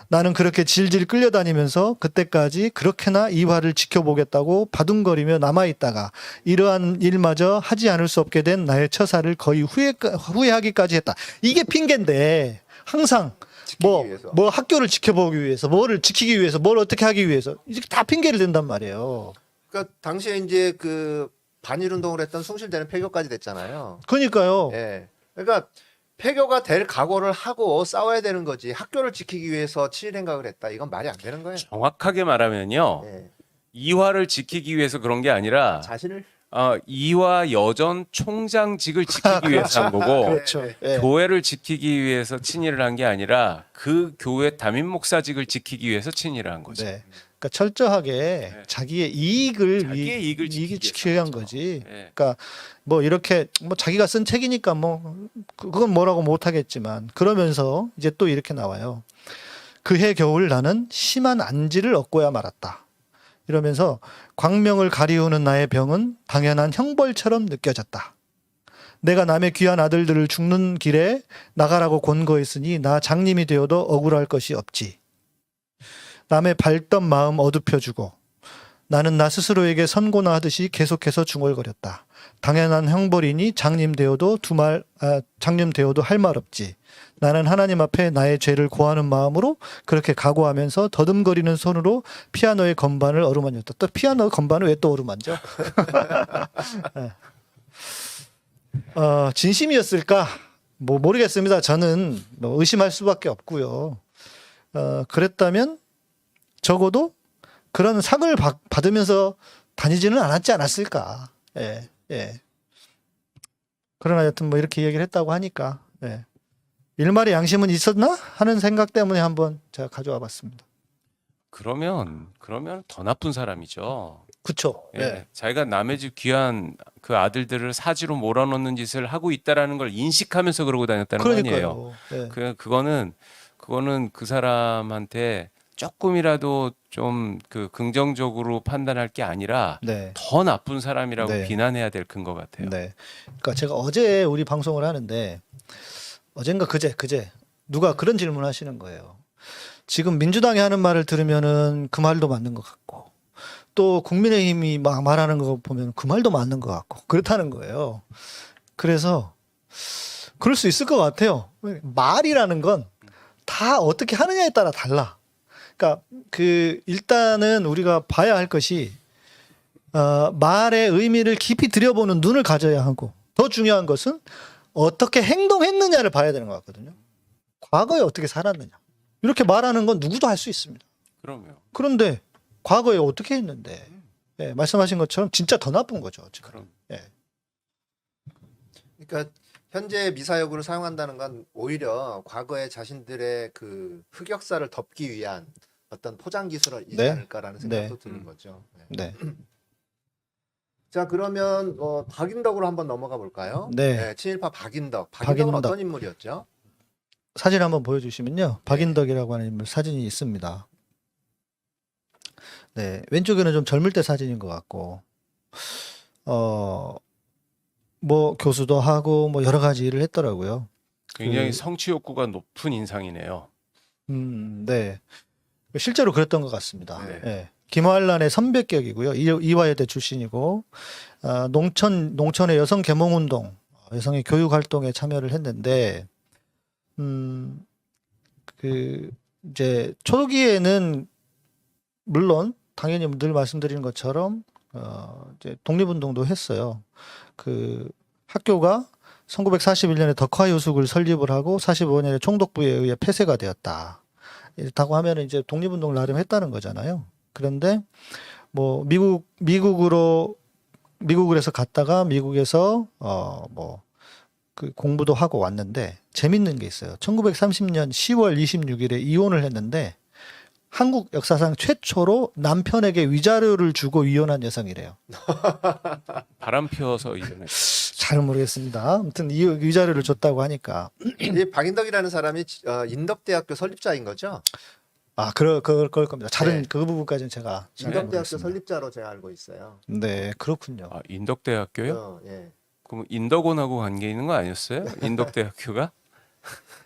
나는 그렇게 질질 끌려다니면서 그때까지 그렇게나 이화를 지켜보겠다고 바둥거리며 남아있다가 이러한 일마저 하지 않을 수 없게 된 나의 처사를 거의 후회하기까지 했다. 이게 핑계인데 항상 위해서. 뭐 학교를 지켜보기 위해서 뭐를 지키기 위해서 뭘 어떻게 하기 위해서 이게 다 핑계를 댄단 말이에요. 그러니까 당시에 이제 그 반일 운동을 했던 숭실대는 폐교까지 됐잖아요. 그러니까요. 예. 그러니까 폐교가 될 각오를 하고 싸워야 되는 거지. 학교를 지키기 위해서 친일 행각을 했다. 이건 말이 안 되는 거예요. 정확하게 말하면요. 예. 이화를 지키기 위해서 그런 게 아니라 자신을 이화 여전 총장직을 지키기 위해서 한 거고 그렇죠. 예. 교회를 지키기 위해서 친일을 한 게 아니라 그 교회 담임 목사직을 지키기 위해서 친일을 한 거죠. 네. 그러니까 철저하게 자기의 이익을 자기의 이익을 지키기 지키기 위한 위해서 거지. 네. 그러니까 뭐 이렇게 뭐 자기가 쓴 책이니까 뭐 그건 뭐라고 못 하겠지만 그러면서 이제 또 이렇게 나와요. 그해 겨울 나는 심한 안지를 얻고야 말았다. 이러면서 광명을 가리우는 나의 병은 당연한 형벌처럼 느껴졌다. 내가 남의 귀한 아들들을 죽는 길에 나가라고 권고했으니 나 장님이 되어도 억울할 것이 없지. 남의 밝던 마음 어둡혀주고 나는 나 스스로에게 선고나 하듯이 계속해서 중얼거렸다. 당연한 형벌이니 장님 되어도 할 말 없지. 나는 하나님 앞에 나의 죄를 고하는 마음으로 그렇게 각오하면서 더듬거리는 손으로 피아노의 건반을 어루만졌다. 또 피아노 건반을 왜 또 어루만져? 진심이었을까? 뭐 모르겠습니다. 저는 뭐 의심할 수밖에 없고요. 그랬다면 적어도 그런 상을 받으면서 다니지는 않았지 않았을까. 예, 예. 그러나 여튼 뭐 이렇게 얘기를 했다고 하니까, 예. 일말의 양심은 있었나? 하는 생각 때문에 한번 제가 가져와 봤습니다. 그러면 더 나쁜 사람이죠. 그쵸. 예. 예. 자기가 남의 집 귀한 그 아들들을 사지로 몰아넣는 짓을 하고 있다라는 걸 인식하면서 그러고 다녔다는 거 아니에요. 그러니까요. 예. 그거는 그 사람한테 조금이라도 좀 그 긍정적으로 판단할 게 아니라 네. 더 나쁜 사람이라고 네. 비난해야 될 근거 같아요. 네. 그러니까 제가 어제 우리 방송을 하는데 어젠가 그제 누가 그런 질문을 하시는 거예요. 지금 민주당이 하는 말을 들으면은 그 말도 맞는 것 같고 또 국민의힘이 막 말하는 거 보면 그 말도 맞는 것 같고 그렇다는 거예요. 그래서 그럴 수 있을 것 같아요. 말이라는 건 다 어떻게 하느냐에 따라 달라. 그러니까 그 일단은 우리가 봐야 할 것이 말의 의미를 깊이 들여보는 눈을 가져야 하고 더 중요한 것은 어떻게 행동했느냐를 봐야 되는 것 같거든요. 과거에 어떻게 살았느냐. 이렇게 말하는 건 누구도 할 수 있습니다. 그럼요. 그런데 과거에 어떻게 했는데 말씀하신 것처럼 진짜 더 나쁜 거죠. 지금. 그럼. 그러니까 현재 미사여구를 사용한다는 건 오히려 과거의 자신들의 그 흑역사를 덮기 위한 어떤 포장 기술이지 네. 않을까라는 생각도 네. 드는 거죠. 네. 네. 자, 그러면 박인덕으로 한번 넘어가 볼까요? 네. 친일파 박인덕. 박인덕은 박인덕. 어떤 인물이었죠? 사진 한번 보여주시면요. 박인덕이라고 하는 인물 사진이 있습니다. 네, 왼쪽에는 좀 젊을 때 사진인 것 같고, 뭐 교수도 하고 뭐 여러 가지 일을 했더라고요. 굉장히 그- 성취 욕구가 높은 인상이네요. 네, 실제로 그랬던 것 같습니다. 네. 네. 김환란의 선배격이고요. 이화여대 출신이고, 농촌의 여성 계몽운동, 여성의 교육 활동에 참여를 했는데, 그 이제 초기에는 물론 당연히 늘 말씀드리는 것처럼 이제 독립운동도 했어요. 그 학교가 1941년에 덕화요숙을 설립을 하고 45년에 총독부에 의해 폐쇄가 되었다. 이렇다고 하면 이제 독립운동을 나름 했다는 거잖아요. 그런데 뭐 미국으로 해서 갔다가 미국에서 뭐 그 공부도 하고 왔는데 재밌는 게 있어요. 1930년 10월 26일에 이혼을 했는데 한국 역사상 최초로 남편에게 위자료를 주고 이혼한 여성이래요. 바람 피워서 이전에 잘 모르겠습니다. 아무튼 이 위자료를 줬다고 하니까 이 박인덕이라는 사람이 인덕대학교 설립자인 거죠? 그럴 겁니다. 네. 그 부분까지는 제가 잘 인덕대학교 모르겠습니다. 설립자로 제가 알고 있어요. 네, 그렇군요. 인덕대학교요? 예. 그럼 인덕원하고 관계 있는 거 아니었어요? 인덕대학교가?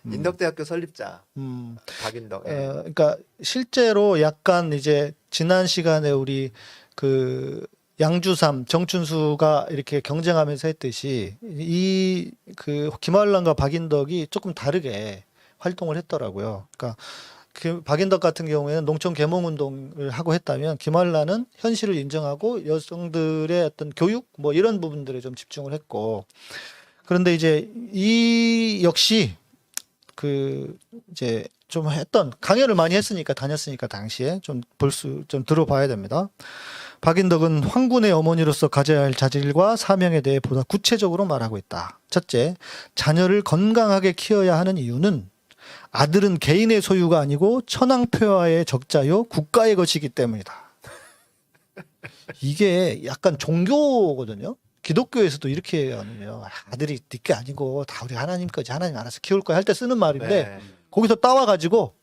인덕대학교 설립자 음. 박인덕. 예. 그러니까 실제로 약간 이제 지난 시간에 우리 그 양주삼 정춘수가 이렇게 경쟁하면서 했듯이 이 그 김환란과 박인덕이 조금 다르게 활동을 했더라고요. 그러니까 그 박인덕 같은 경우에는 농촌 계몽운동을 하고 했다면 김환란은 현실을 인정하고 여성들의 어떤 교육 뭐 이런 부분들에 좀 집중을 했고, 그런데 이제 이 역시 그 이제 좀 했던 강연을 많이 했으니까 다녔으니까 당시에 좀 들어봐야 됩니다. 박인덕은 황군의 어머니로서 가져야 할 자질과 사명에 대해 보다 구체적으로 말하고 있다. 첫째, 자녀를 건강하게 키워야 하는 이유는 아들은 개인의 소유가 아니고 천황폐하의 적자요 국가의 것이기 때문이다. 이게 약간 종교거든요. 기독교에서도 이렇게 하는요. 아들이 네게 아니고 다 우리 하나님 거지. 하나님 알아서 키울 거야 할 때 쓰는 말인데 네. 거기서 따와가지고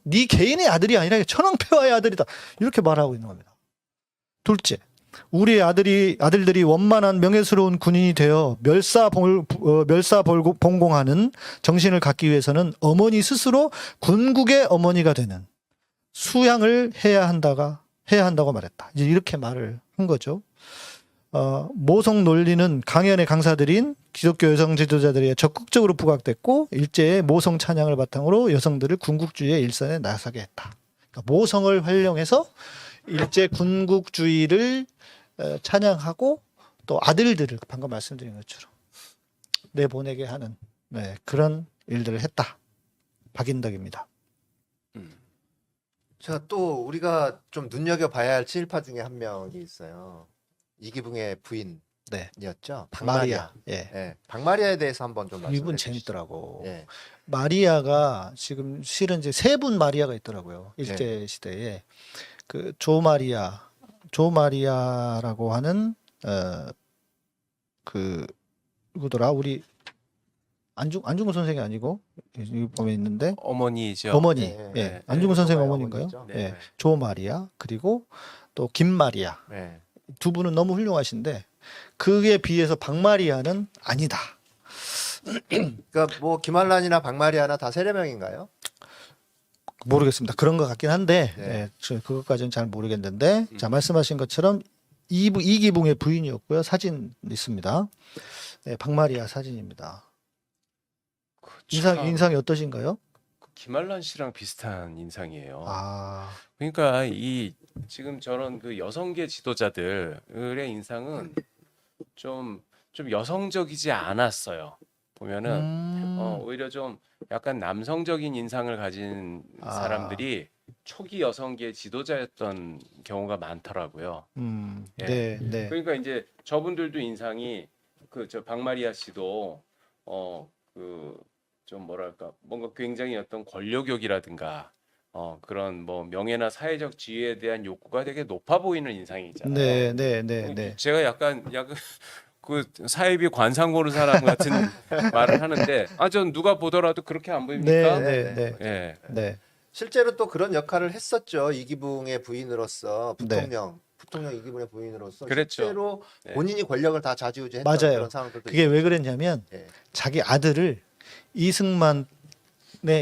네 개인의 아들이 아니라 천황폐하의 아들이다. 이렇게 말하고 있는 겁니다. 둘째, 우리 아들들이 원만한 명예스러운 군인이 되어 멸사봉공하는 정신을 갖기 위해서는 어머니 스스로 군국의 어머니가 되는 수양을 해야 한다고 말했다. 이제 이렇게 말을 한 거죠. 모성 논리는 강연의 강사들인 기독교 여성 지도자들에 적극적으로 부각됐고 일제의 모성 찬양을 바탕으로 여성들을 군국주의의 일선에 나서게 했다. 그러니까 모성을 활용해서 일제 군국주의를 찬양하고 또 아들들을 방금 말씀드린 것처럼 내보내게 하는 그런 일들을 했다. 박인덕입니다. 자, 또 우리가 좀 눈여겨봐야 할 친일파 중에 한 명이 있어요. 이기붕의 부인이었죠. 박마리아. 예. 예. 박마리아에 대해서 한번 좀 말씀해 이분 주시죠. 재밌더라고. 예. 마리아가 지금 실은 이제 세 분 마리아가 있더라고요. 일제 시대에 그 조마리아라고 하는 그 누구더라? 우리 안중근 선생이 아니고 여기 보면 있는데 어머니죠. 어머니. 네, 예. 네, 안중근 네. 선생 어머니죠. 어머니인가요? 네. 예. 조마리아 그리고 또 김마리아. 네. 두 분은 너무 훌륭하신데 그에 비해서 박마리아는 아니다. 그러니까 뭐 김한란이나 박마리아나 다 세례명인가요? 모르겠습니다. 그런 것 같긴 한데 네. 그것까지는 잘 모르겠는데 자 말씀하신 것처럼 이기붕의 부인이었고요. 사진 있습니다. 네, 박마리아 사진입니다. 인상이 어떠신가요? 김한란 씨랑 비슷한 인상이에요. 아, 그러니까 이 지금 저런 그 여성계 지도자들의 인상은 좀 여성적이지 않았어요. 보면은 오히려 좀 약간 남성적인 인상을 가진 아. 사람들이 초기 여성계 지도자였던 경우가 많더라고요. 예. 네. 그러니까 이제 저분들도 인상이 저 박마리아 씨도 그 좀 뭐랄까 뭔가 굉장히 어떤 권력욕이라든가 그런 뭐 명예나 사회적 지위에 대한 욕구가 되게 높아 보이는 인상이 있잖아요. 네, 네, 네, 네. 제가 약간 그 사회비 관상 보는 사람 같은 말을 하는데 전 누가 보더라도 그렇게 안 보입니까? 네, 네, 네, 예. 네. 실제로 또 그런 역할을 했었죠. 이기붕의 부인으로서 네. 부통령 이기붕의 부인으로서 그랬죠. 실제로 네. 본인이 권력을 다 좌지우지했던 맞아요. 그런 상황들도 그게 왜 있었죠. 그랬냐면 예, 자기 아들을 이승만의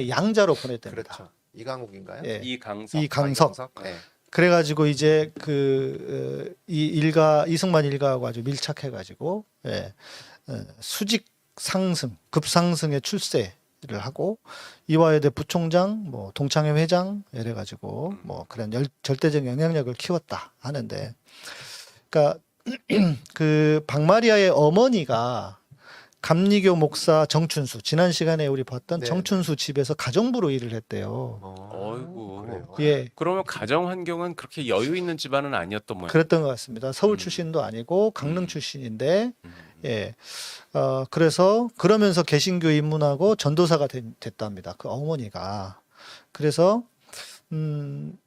양자로 보냈답니다. 그렇죠. 이강욱인가요? 예. 이강석. 이강석. 네. 그래가지고 이제 이 일가 이승만 일가하고 아주 밀착해가지고 수직 상승, 급상승의 출세를 하고 이화여대 부총장, 뭐 동창회 회장 이래가지고 뭐 그런 절대적 영향력을 키웠다 하는데, 그러니까 그 박마리아의 어머니가 감리교 목사 정춘수, 지난 시간에 우리 봤던 네, 정춘수 집에서 가정부로 일을 했대요. 어이구. 그래요. 예. 그러면 가정 환경은 그렇게 여유 있는 집안은 아니었던 모양. 그랬던 것 같습니다. 서울 출신도 아니고 강릉 출신인데, 예. 그래서 그러면서 개신교에 입문하고 전도사가 됐답니다. 그 어머니가. 그래서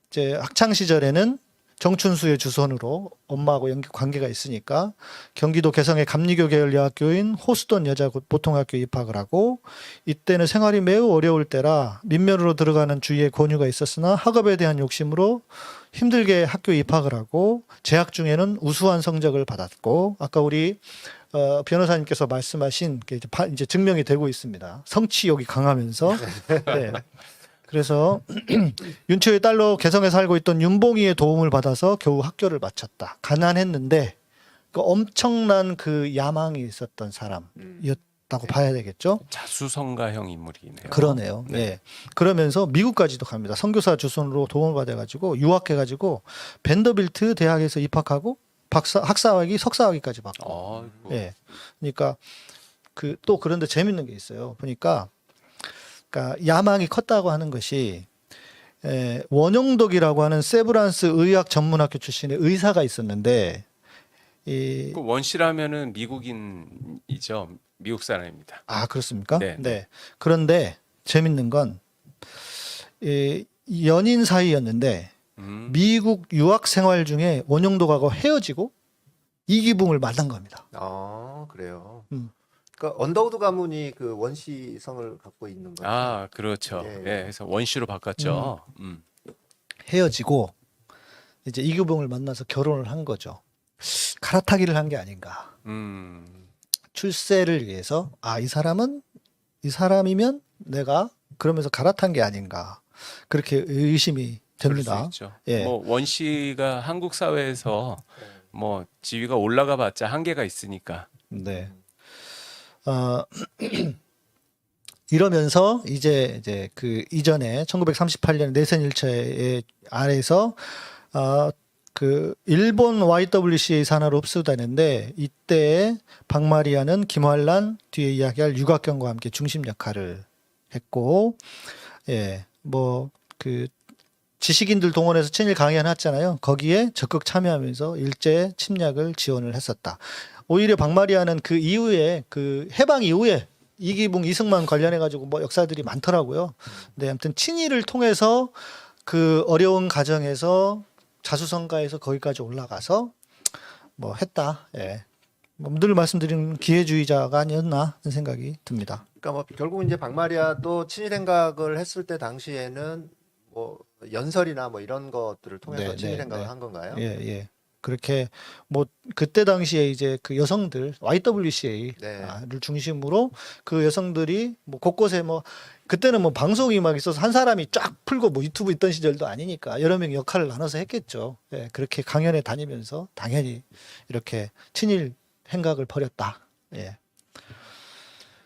이제 학창 시절에는 정춘수의 주선으로 엄마하고 관계가 있으니까 경기도 개성의 감리교 계열 여학교인 호수돈 여자 보통학교에 입학을 하고, 이때는 생활이 매우 어려울 때라 민면으로 들어가는 주위에 권유가 있었으나 학업에 대한 욕심으로 힘들게 학교에 입학을 하고 재학 중에는 우수한 성적을 받았고, 아까 우리 변호사님께서 말씀하신 게 이제 증명이 되고 있습니다. 성취욕이 강하면서. 네. 그래서 윤초의 딸로 개성에 살고 있던 윤봉이의 도움을 받아서 겨우 학교를 마쳤다. 가난했는데 그 엄청난 그 야망이 있었던 사람이었다고 봐야 되겠죠. 자수성가형 인물이네요. 그러네요. 네. 예. 그러면서 미국까지도 갑니다. 선교사 주선으로 도움을 받아가지고 유학해가지고 벤더빌트 대학에서 입학하고 학사학위, 석사학위까지 받고. 어이구. 예. 그러니까 또 그런데 재밌는 게 있어요. 보니까 그러니까 야망이 컸다고 하는 것이, 원용덕이라고 하는 세브란스 의학 전문학교 출신의 의사가 있었는데, 그 원씨라면은 미국인이죠. 미국 사람입니다. 그렇습니까? 네. 네. 그런데 재밌는 건 연인 사이였는데 미국 유학 생활 중에 원용덕하고 헤어지고 이기붕을 만난 겁니다. 그래요. 음. 그러니까 언더우드 가문이 그 원시성을 갖고 있는 거죠. 그렇죠. 예, 예. 예, 그래서 원씨로 바꿨죠. 헤어지고 이제 이기붕을 만나서 결혼을 한 거죠. 갈아타기를 한 게 아닌가. 출세를 위해서 이 사람이면 내가 그러면서 갈아탄 게 아닌가, 그렇게 의심이 그럴 됩니다. 수 있죠. 예. 뭐 원씨가 한국 사회에서 뭐 지위가 올라가봤자 한계가 있으니까. 네. 이러면서 이제 그 이전에 1938년 내선 1차에 아래서 그 일본 YWCA 산하로 흡수되는데, 이때 박마리아는 김환란, 뒤에 이야기할 유각경과 함께 중심 역할을 했고, 뭐 그 지식인들 동원해서 친일 강연 했잖아요. 거기에 적극 참여하면서 일제 침략을 지원을 했었다. 오히려 박마리아는 그 이후에, 그 해방 이후에 이기붕, 이승만 관련해 가지고 뭐 역사들이 많더라고요. 근데 아무튼 친일을 통해서 그 어려운 가정에서 자수성가해서 거기까지 올라가서 뭐 했다. 예. 뭐 늘 말씀드리는 기회주의자가 아니었나 하는 생각이 듭니다. 그러니까 뭐 결국 이제 박마리아도 친일 행각을 했을 때 당시에는 뭐 연설이나 뭐 이런 것들을 통해서 네, 친일 네, 행각을 네. 한 건가요? 예, 예. 그렇게 뭐 그때 당시에 이제 그 여성들 YWCA를 네. 중심으로 그 여성들이 뭐 곳곳에 뭐 그때는 뭐 방송이 막 있어서 한 사람이 쫙 풀고 뭐 유튜브 있던 시절도 아니니까 여러 명 역할을 나눠서 했겠죠. 예, 그렇게 강연에 다니면서 당연히 이렇게 친일 행각을 벌였다. 예.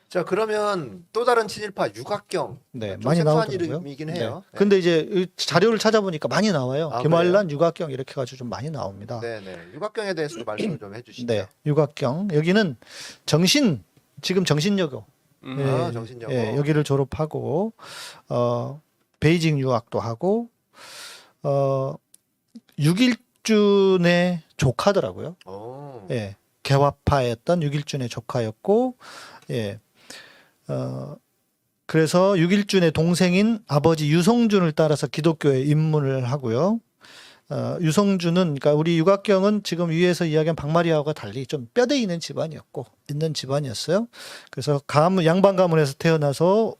자, 그러면 또 다른 친일파 유각경. 네, 좀 많이 생소한 나오더라고요. 이름이긴 해요. 네. 근데 이제 이 자료를 찾아보니까 많이 나와요. 아, 김환란, 유각경 이렇게 가지고 좀 많이 나옵니다. 네, 네. 유각경에 대해서도 말씀을 좀 해주시죠. 네, 유각경. 여기는 지금 정신여고. 예, 정신여고. 예, 여기를 졸업하고 베이징 유학도 하고 6.1준의 조카더라고요. 오. 예, 개화파였던 6.1준의 조카였고, 예, 그래서 6.1준의 동생인 아버지 유성준을 따라서 기독교에 입문을 하고요. 유성준은 그러니까 우리 유각경은 지금 위에서 이야기한 박마리아와 달리 좀 뼈대 있는 집안이었고 있는 집안이었어요. 그래서 양반 가문에서 태어나서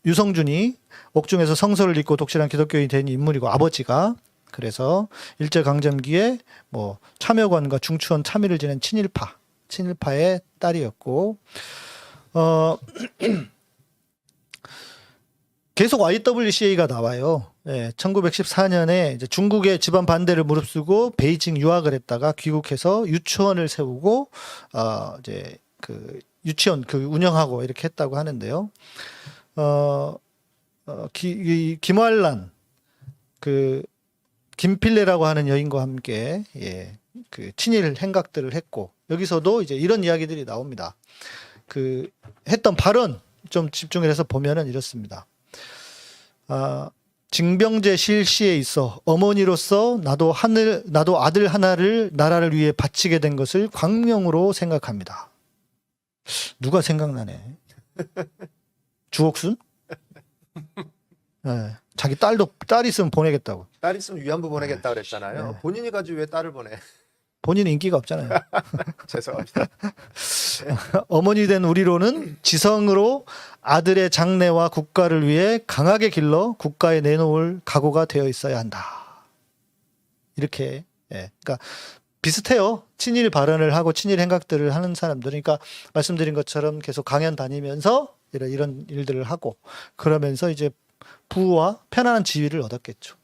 유성준이 옥중에서 성서를 읽고 독실한 기독교인이 된 인물이고 아버지가 그래서 일제강점기에 뭐 참여관과 중추원 참의를 지낸 친일파의 딸이었고 계속 YWCA가 나와요. 1914년에 이제 중국의 집안 반대를 무릅쓰고 베이징 유학을 했다가 귀국해서 유치원을 세우고 이제 그 유치원 운영하고 이렇게 했다고 하는데요. 김활란 김필레라고 하는 여인과 함께 그 친일 행각들을 했고 여기서도 이제 이런 이야기들이 나옵니다. 그 했던 발언 좀 집중을 해서 보면은 이렇습니다. 징병제 실시에 있어 어머니로서 나도 아들 하나를 나라를 위해 바치게 된 것을 광명으로 생각합니다. 누가 생각나네? 주옥순? 네, 자기 딸 있으면 보내겠다고. 딸 있으면 위안부 보내겠다 그랬잖아요. 네. 본인이 가지고 왜 딸을 보내? 본인 인기가 없잖아요. 죄송합니다. 어머니 된 우리로는 지성으로 아들의 장래와 국가를 위해 강하게 길러 국가에 내놓을 각오가 되어 있어야 한다. 이렇게 그러니까 비슷해요. 친일 발언을 하고 친일 행각들을 하는 사람들. 그러니까 말씀드린 것처럼 계속 강연 다니면서 이런 일들을 하고 그러면서 이제 부와 편안한 지위를 얻었겠죠.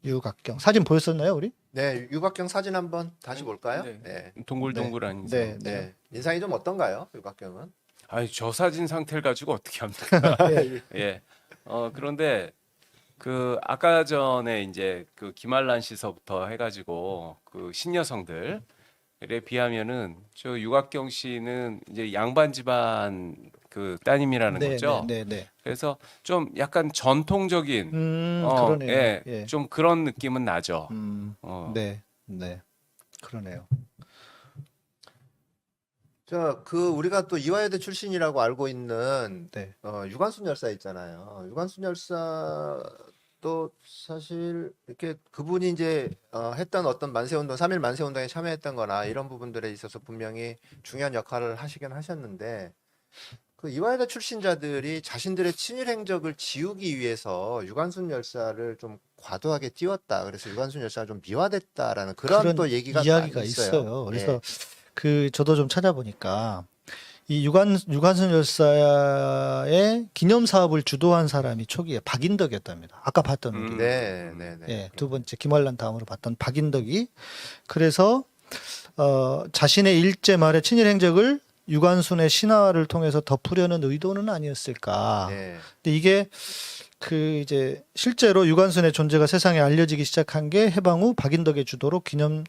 유각경 사진 보였었나요, 우리? 네, 유각경 사진 한번 다시 볼까요? 네. 네. 동글동글한 인상. 네. 네. 인상이 좀 어떤가요, 유각경은? 아니 저 사진 상태를 가지고 어떻게 합니까? 예. 그런데 그 아까 전에 이제 그 김한란 씨서부터 해가지고 그 신여성들에 비하면은 저 유각경 씨는 이제 양반 집안 그 따님이라는 거죠. 네. 그래서 좀 약간 전통적인 그러네요. 예. 좀 그런 느낌은 나죠. 네. 그러네요. 우리가 또 이화여대 출신이라고 알고 있는 네. 유관순 열사 있잖아요. 유관순 열사도 사실 이렇게 그분이 이제 했던 어떤 만세운동, 3.1 만세운동에 참여했던 거나 이런 부분들에 있어서 분명히 중요한 역할을 하시긴 하셨는데 그 이화여대 출신자들이 자신들의 친일 행적을 지우기 위해서 유관순 열사를 좀 과도하게 띄웠다. 그래서 유관순 열사가 좀 미화됐다라는 그런 또 얘기가 이야기가 있어요. 그래서 저도 좀 찾아보니까 이 유관순 열사의 기념 사업을 주도한 사람이 초기에 박인덕이었답니다. 아까 봤던 우리. 네. 두 번째 김활란 다음으로 봤던 박인덕이 그래서 자신의 일제 말의 친일 행적을 유관순의 신화를 통해서 덮으려는 의도는 아니었을까. 네. 근데 이게 이제 실제로 유관순의 존재가 세상에 알려지기 시작한 게 해방 후 박인덕의 주도로 기념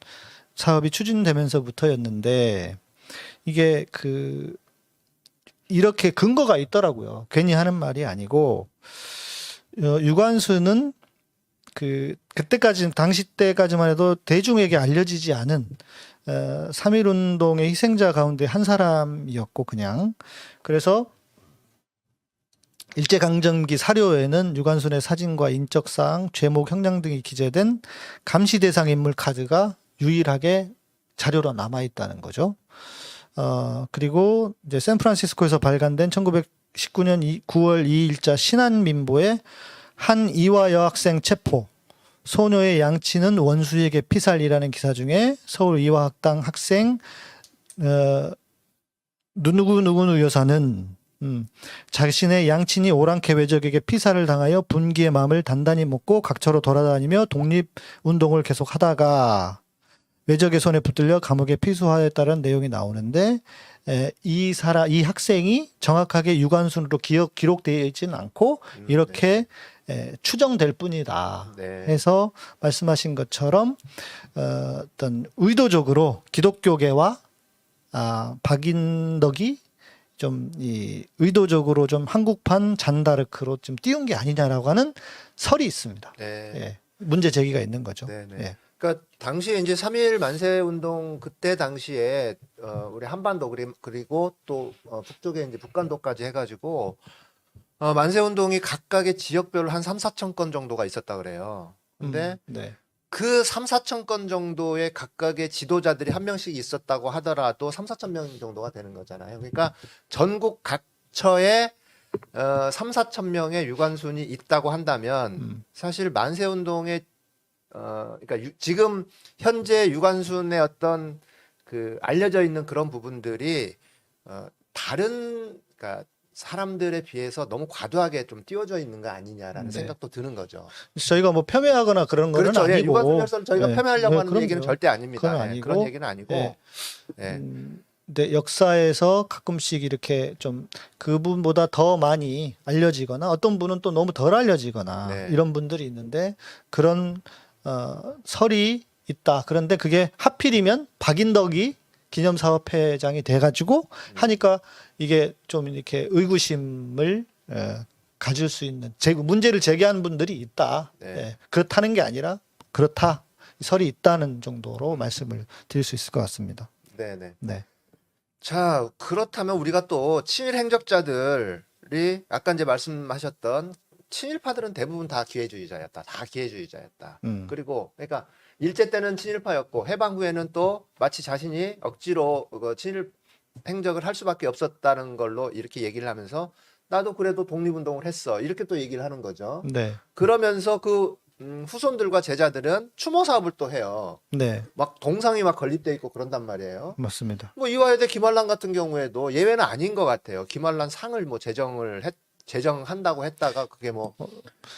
사업이 추진되면서부터였는데 이게 이렇게 근거가 있더라고요. 괜히 하는 말이 아니고 유관순은 그때까지 당시 때까지만 해도 대중에게 알려지지 않은 3.1 운동의 희생자 가운데 한 사람이었고 그래서 일제강점기 사료에는 유관순의 사진과 인적사항, 죄목, 형량 등이 기재된 감시 대상 인물 카드가 유일하게 자료로 남아 있다는 거죠. 그리고 이제 샌프란시스코에서 발간된 1919년 9월 2일자 신한민보에 한 이화 여학생 체포, 소녀의 양치는 원수에게 피살이라는 기사 중에 서울 이화학당 학생 누구 여사는 자신의 양친이 오랑캐 외적에게 피살을 당하여 분기의 마음을 단단히 먹고 각처로 돌아다니며 독립운동을 계속하다가 외적의 손에 붙들려 감옥에 피수하였다는 내용이 나오는데 이 학생이 정확하게 유관순으로 기록되어 있지는 않고 이렇게 추정될 뿐이다. 네. 해서 말씀하신 것처럼 어떤 의도적으로 기독교계와 박인덕이 좀 의도적으로 좀 한국판 잔다르크로 좀 띄운 게 아니냐라고 하는 설이 있습니다. 네. 문제 제기가 있는 거죠. 네. 예. 그러니까 당시에 이제 3.1 만세 운동 그때 당시에 우리 한반도 그리고 또 북쪽에 이제 북간도까지 해가지고 만세 운동이 각각의 지역별로 한 3, 4천 건 정도가 있었다 그래요. 근데 네. 그 3, 4천 건 정도의 각각의 지도자들이 한 명씩 있었다고 하더라도 3, 4천 명 정도가 되는 거잖아요. 그러니까 전국 각처에 3, 4천 명의 유관순이 있다고 한다면 사실 만세 운동의 그러니까 지금 현재 유관순의 어떤 그 알려져 있는 그런 부분들이 다른 그러니까 사람들에 비해서 너무 과도하게 좀 띄워져 있는 거 아니냐라는 네. 생각도 드는 거죠. 저희가 뭐 폄훼하거나 그런 거는 그렇죠. 예, 아니고. 유관순 열사를 저희가 네. 폄훼하려고 네, 하는 그럼요. 얘기는 절대 아닙니다. 그건 예, 아니고. 그런 얘기는 아니고. 네. 예. 근데 역사에서 가끔씩 이렇게 좀 그분보다 더 많이 알려지거나 어떤 분은 또 너무 덜 알려지거나 네. 이런 분들이 있는데 그런 설이 있다. 그런데 그게 하필이면 박인덕이 기념사업회장이 돼가지고 하니까 이게 좀 이렇게 의구심을 가질 수 있는 문제를 제기하는 분들이 있다. 네. 예, 그렇다는 게 아니라 그렇다. 설이 있다는 정도로 말씀을 드릴 수 있을 것 같습니다. 네네. 네. 자, 그렇다면 우리가 또 친일 행적자들이 아까 이제 말씀하셨던 친일파들은 대부분 다 기회주의자였다. 다 기회주의자였다. 그리고 그러니까 일제 때는 친일파였고 해방 후에는 또 마치 자신이 억지로 그 친일 행적을 할 수밖에 없었다는 걸로 이렇게 얘기를 하면서 나도 그래도 독립운동을 했어. 이렇게 또 얘기를 하는 거죠. 네. 그러면서 그 후손들과 제자들은 추모 사업을 또 해요. 네. 막 동상이 막 건립돼 있고 그런단 말이에요. 맞습니다. 뭐 이화여대 김환란 같은 경우에도 예외는 아닌 것 같아요. 김환란 상을 뭐 제정한다고 했다가 그게 뭐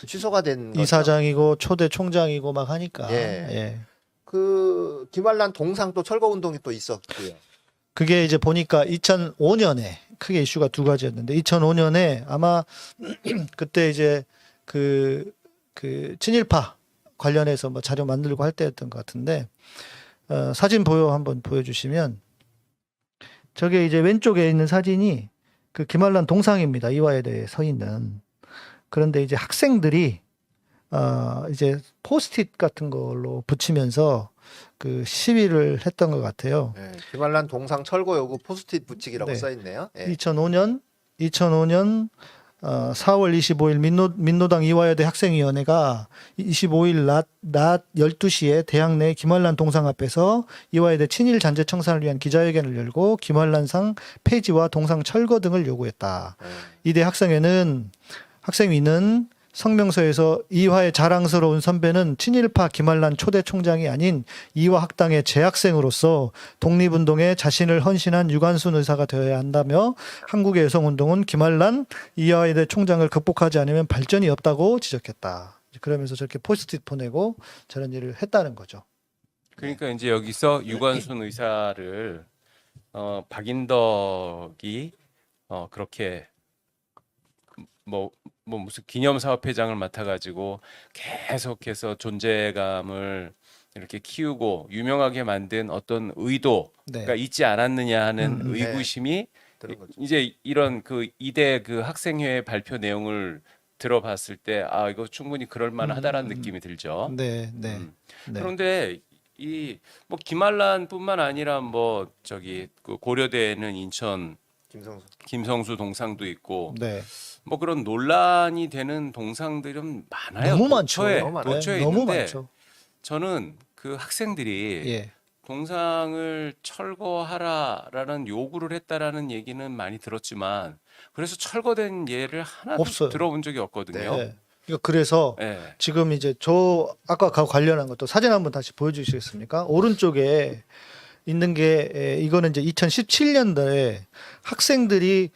취소가 된 거죠. 이사장이고 초대 총장이고 막 하니까. 예. 예. 그 김환란 동상 또 철거 운동이 또 있었고요. 그게 이제 보니까 2005년에 크게 이슈가 두 가지였는데 2005년에 아마 그때 이제 그 친일파 관련해서 뭐 자료 만들고 할 때였던 것 같은데 사진 한번 보여주시면 저게 이제 왼쪽에 있는 사진이 그 김환란 동상입니다. 이화여대에 서 있는. 그런데 이제 학생들이 이제 포스트잇 같은 걸로 붙이면서 그 시위를 했던 것 같아요. 네, 김환란 동상 철거 요구 포스트잇 붙이기라고 네. 써 있네요. 예. 2005년 4월 25일 민노당 이화여대 학생위원회가 25일 낮 12시에 대학 내 김환란 동상 앞에서 이화여대 친일 잔재 청산을 위한 기자회견을 열고 김환란상 폐지와 동상 철거 등을 요구했다. 이대 학생위는 성명서에서 이화의 자랑스러운 선배는 친일파 김환란 초대 총장이 아닌 이화 학당의 재학생으로서 독립운동에 자신을 헌신한 유관순 의사가 되어야 한다며 한국의 여성운동은 김환란 이화여대 총장을 극복하지 않으면 발전이 없다고 지적했다. 그러면서 저렇게 포스트잇 보내고 저런 일을 했다는 거죠. 그러니까 이제 여기서 유관순 의사를 박인덕이 그렇게 뭐 무슨 기념사업회장을 맡아가지고 계속해서 존재감을 이렇게 키우고 유명하게 만든 어떤 의도가 있지 않았느냐 하는 의구심이 들은 거죠. 이제 이런 그 이대 그 학생회 발표 내용을 들어봤을 때 이거 충분히 그럴 만하다라는 느낌이 들죠. 네. 그런데 이 뭐 김환란뿐만 아니라 뭐 저기 그 고려대에는 인천 김성수 동상도 있고 네. 뭐 그런 논란이 되는 동상들은 많아요. 너무 많죠. 도처에 너무 있는데 많죠. 저는 그 학생들이 예. 동상을 철거하라라는 요구를 했다라는 얘기는 많이 들었지만 그래서 철거된 예를 하나도 없어요. 들어본 적이 없거든요. 네. 그래서 네. 지금 이제 저 아까 관련한 것도 사진 한번 다시 보여주시겠습니까? 오른쪽에 있는 게 이거는 이제 2017년도에 학생들이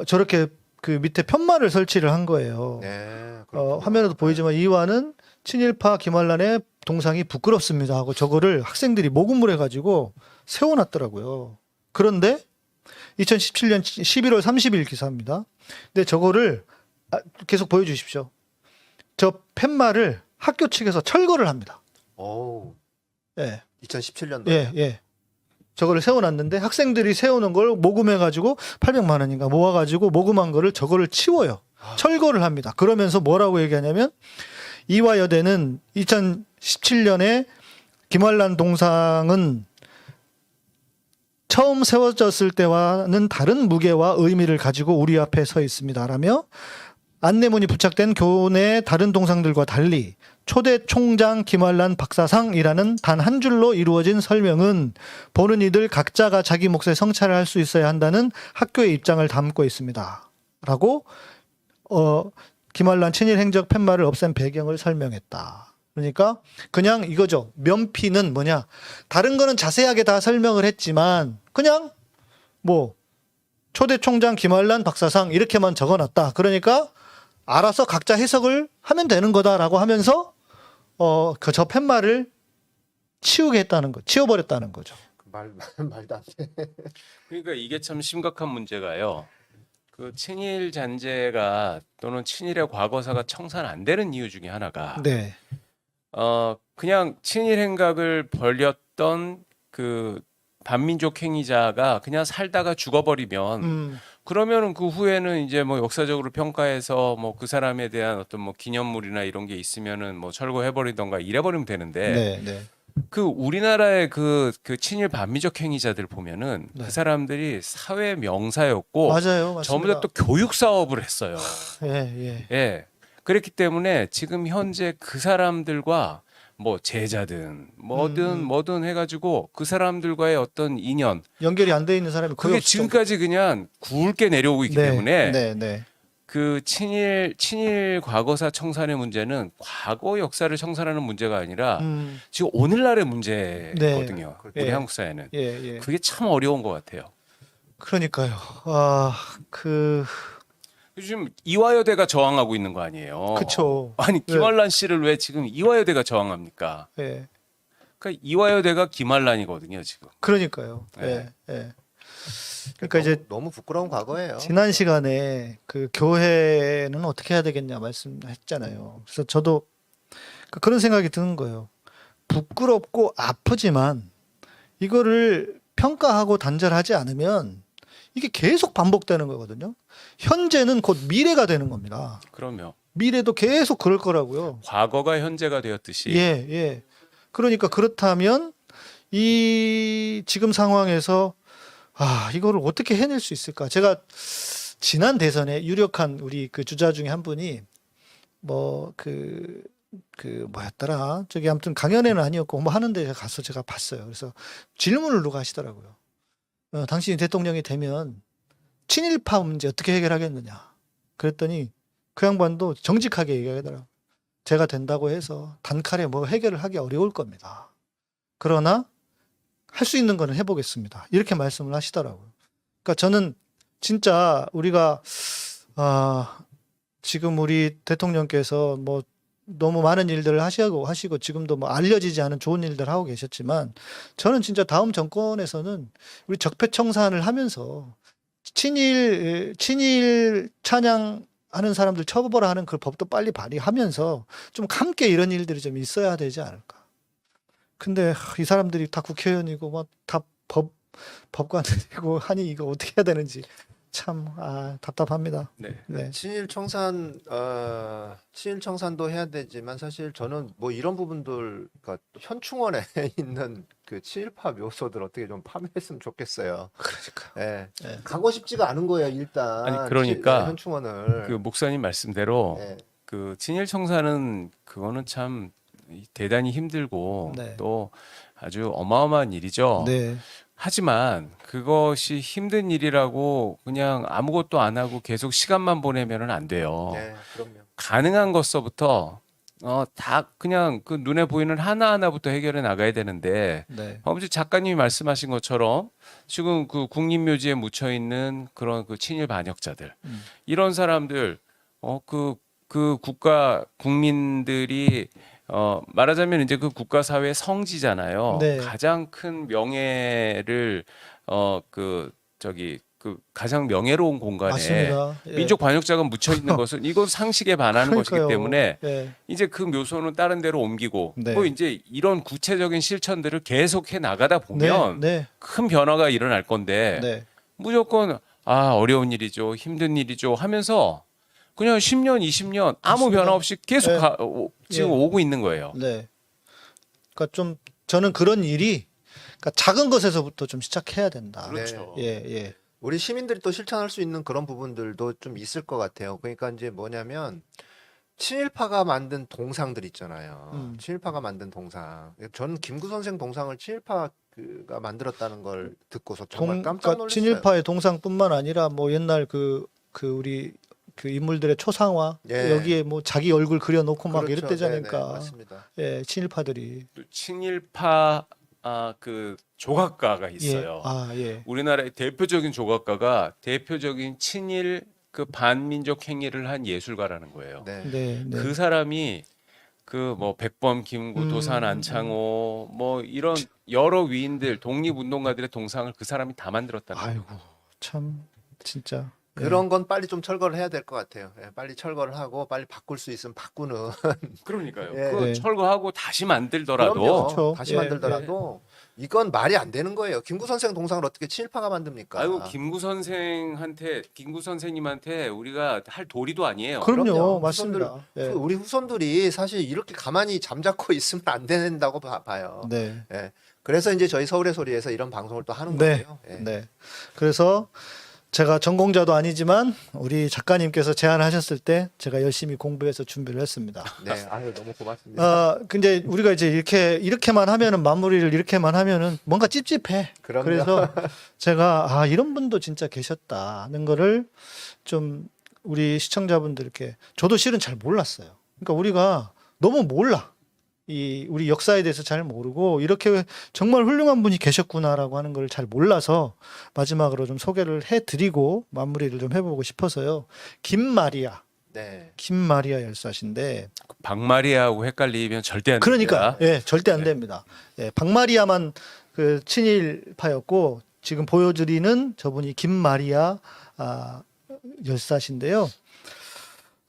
저렇게 그 밑에 편말을 설치를 한 거예요. 네, 화면에도 보이지만 이화는 친일파 김환란의 동상이 부끄럽습니다 하고 저거를 학생들이 모금을 해가지고 세워놨더라고요. 그런데 2017년 11월 30일 기사입니다. 근데 저거를 계속 보여주십시오. 저 팻말을 학교 측에서 철거를 합니다. 오, 예. 2017년도. 예. 저거를 세워놨는데 학생들이 세우는 걸 모금해가지고 800만 원인가 모아가지고 모금한 거를 저거를 치워요. 철거를 합니다. 그러면서 뭐라고 얘기하냐면 이화여대는 2017년에 김활란 동상은 처음 세워졌을 때와는 다른 무게와 의미를 가지고 우리 앞에 서 있습니다라며 안내문이 부착된 교내의 다른 동상들과 달리 초대 총장 김활란 박사상이라는 단 한 줄로 이루어진 설명은 보는 이들 각자가 자기 몫의 성찰을 할 수 있어야 한다는 학교의 입장을 담고 있습니다. 라고 김활란 친일 행적 팻말을 없앤 배경을 설명했다. 그러니까 그냥 이거죠. 면피는 뭐냐? 다른 거는 자세하게 다 설명을 했지만 그냥 뭐 초대 총장 김활란 박사상 이렇게만 적어놨다. 그러니까 알아서 각자 해석을 하면 되는 거다라고 하면서 저 팻말을 치우게 했다는 거, 치워버렸다는 거죠. 말도 안 돼. 그러니까 이게 참 심각한 문제가요. 그 친일 잔재가 또는 친일의 과거사가 청산 안 되는 이유 중에 하나가 네, 그냥 친일 행각을 벌였던 그 반민족 행위자가 그냥 살다가 죽어버리면 그러면은 그 후에는 이제 뭐 역사적으로 평가해서 뭐 그 사람에 대한 어떤 뭐 기념물이나 이런 게 있으면은 뭐 철거해버리던가 이래버리면 되는데 네, 네. 그 우리나라의 그 친일 반민족 행위자들 보면은 네. 그 사람들이 사회 명사였고 맞아요, 맞습니다. 전부 다 또 교육 사업을 했어요. 예, 예. 예. 그렇기 때문에 지금 현재 그 사람들과 뭐 제자든 뭐든 해가지고 그 사람들과의 어떤 인연 연결이 안 돼 있는 사람이 거의 그게 없을 지금까지 그냥 굵게 내려오고 있기 정도. 때문에 네, 네. 그 친일 과거사 청산의 문제는 과거 역사를 청산하는 문제가 아니라 지금 오늘날의 문제거든요. 네. 우리 예. 한국 사회는 예, 예. 그게 참 어려운 것 같아요. 그러니까요. 요즘 이화여대가 저항하고 있는 거 아니에요? 그쵸. 아니 김활란 씨를 왜 지금 이화여대가 저항합니까? 예. 그러니까 이화여대가 김활란이거든요 지금. 그러니까요. 네. 예, 예. 그러니까 이제 너무 부끄러운 과거예요. 지난 시간에 그 교회는 어떻게 해야 되겠냐 말씀했잖아요. 그래서 저도 그런 생각이 드는 거예요. 부끄럽고 아프지만 이거를 평가하고 단절하지 않으면 이게 계속 반복되는 거거든요. 현재는 곧 미래가 되는 겁니다. 그러면 미래도 계속 그럴 거라고요. 과거가 현재가 되었듯이 예, 예. 그러니까 그렇다면 이 지금 상황에서 이거를 어떻게 해낼 수 있을까? 제가 지난 대선에 유력한 우리 그 주자 중에 한 분이 뭐 뭐였더라? 저기 아무튼 강연회는 아니었고 뭐 하는데 가서 제가 봤어요. 그래서 질문을 누가 하시더라고요. 당신이 대통령이 되면 친일파 문제 어떻게 해결하겠느냐? 그랬더니 그 양반도 정직하게 얘기하더라고요. 제가 된다고 해서 단칼에 뭐 해결을 하기 어려울 겁니다. 그러나 할 수 있는 거는 해보겠습니다. 이렇게 말씀을 하시더라고요. 그러니까 저는 진짜 우리가 지금 우리 대통령께서 뭐 너무 많은 일들을 하시고 지금도 뭐 알려지지 않은 좋은 일들 하고 계셨지만 저는 진짜 다음 정권에서는 우리 적폐청산을 하면서 친일 찬양하는 사람들 처벌하는 그 법도 빨리 발의하면서 좀 함께 이런 일들이 좀 있어야 되지 않을까. 근데 이 사람들이 다 국회의원이고 뭐 다 법관이고 하니 이거 어떻게 해야 되는지 참 답답합니다. 네. 네. 친일 청산도 해야 되지만 사실 저는 뭐 이런 부분들 그러니까 현충원에 있는 그 친일파 묘소들 어떻게 좀 파멸했으면 좋겠어요. 그러니까. 예. 네. 가고 싶지가 않은 거예요, 일단. 아니, 그러니까 현충원을. 그 목사님 말씀대로 예. 그 친일 청산은 그거는 참 대단히 힘들고 네. 또 아주 어마어마한 일이죠. 네. 하지만 그것이 힘든 일이라고 그냥 아무것도 안 하고 계속 시간만 보내면은 안 돼요. 네, 그럼요. 가능한 것서부터 다 그냥 그 눈에 보이는 하나하나부터 해결해 나가야 되는데 네. 방금 작가님이 말씀하신 것처럼 지금 그 국립묘지에 묻혀 있는 그런 그 친일 반역자들 이런 사람들 그 국가 국민들이 말하자면 이제 그 국가 사회의 성지잖아요. 네. 가장 큰 명예를 가장 명예로운 공간에 맞습니다. 예. 민족 반역자가 묻혀 있는 것은 이건 상식에 반하는 것이기 그러니까요. 때문에 예. 이제 그 묘소는 다른 데로 옮기고 네. 또 이제 이런 구체적인 실천들을 계속해 나가다 보면 네. 큰 변화가 일어날 건데 네. 무조건 어려운 일이죠, 힘든 일이죠 하면서 그냥 10년, 20년 아무 맞습니다. 변화 없이 계속 네. 지금 예. 오고 있는 거예요. 네. 그러니까 좀 저는 그런 일이 그러니까 작은 것에서부터 좀 시작해야 된다. 그렇죠. 예, 예. 우리 시민들이 또 실천할 수 있는 그런 부분들도 좀 있을 것 같아요. 그러니까 이제 뭐냐면 친일파가 만든 동상들 있잖아요. 친일파가 만든 동상. 전 김구 선생 동상을 친일파가 만들었다는 걸 듣고서 정말 깜짝 그러니까 놀랐어요. 친일파의 동상뿐만 아니라 뭐 옛날 그 우리 그 인물들의 초상화 예. 여기에 뭐 자기 얼굴 그려놓고 막 그렇죠. 이랬대잖아요. 네네, 그러니까 맞습니다. 예, 친일파들이 또 친일파 그 조각가가 예, 있어요. 예, 우리나라의 대표적인 조각가가 대표적인 친일 그 반민족 행위를 한 예술가라는 거예요. 네. 네, 네. 그 사람이 그 뭐 백범, 김구, 도산, 안창호 뭐 이런 여러 위인들 독립운동가들의 동상을 그 사람이 다 만들었다는 거예요. 아이고 참 진짜 그런 건 빨리 좀 철거를 해야 될 것 같아요. 예, 빨리 철거를 하고 빨리 바꿀 수 있으면 바꾸는. 그러니까요. 예. 그 네. 철거하고 다시 만들더라도 그럼요. 그렇죠. 다시 예, 만들더라도 이건 말이 안 되는 거예요. 김구 선생 동상을 어떻게 친일파가 만듭니까? 아이고 김구 선생님한테 우리가 할 도리도 아니에요. 그럼요, 후손들, 맞습니다. 예. 우리 후손들이 사실 이렇게 가만히 잠자코 있으면 안 된다고 봐요. 네. 예. 그래서 이제 저희 서울의 소리에서 이런 방송을 또 하는 네. 거예요. 예. 네. 그래서 제가 전공자도 아니지만 우리 작가님께서 제안하셨을 때 제가 열심히 공부해서 준비를 했습니다. 네, 아유 너무 고맙습니다. 근데 우리가 이제 이렇게만 하면은 마무리를 이렇게만 하면은 뭔가 찝찝해. 그럼요. 그래서 제가 이런 분도 진짜 계셨다는 거를 좀 우리 시청자분들께 저도 실은 잘 몰랐어요. 그러니까 우리가 너무 몰라. 우리 역사에 대해서 잘 모르고 이렇게 정말 훌륭한 분이 계셨구나라고 하는 걸 잘 몰라서 마지막으로 좀 소개를 해드리고 마무리를 좀 해보고 싶어서요. 김마리아 네. 열사신데 박마리아하고 헷갈리면 절대 안 그러니까 됩니다. 예, 절대 안 네. 됩니다. 예, 박마리아만 그 친일파였고 지금 보여드리는 저분이 김마리아 열사신데요.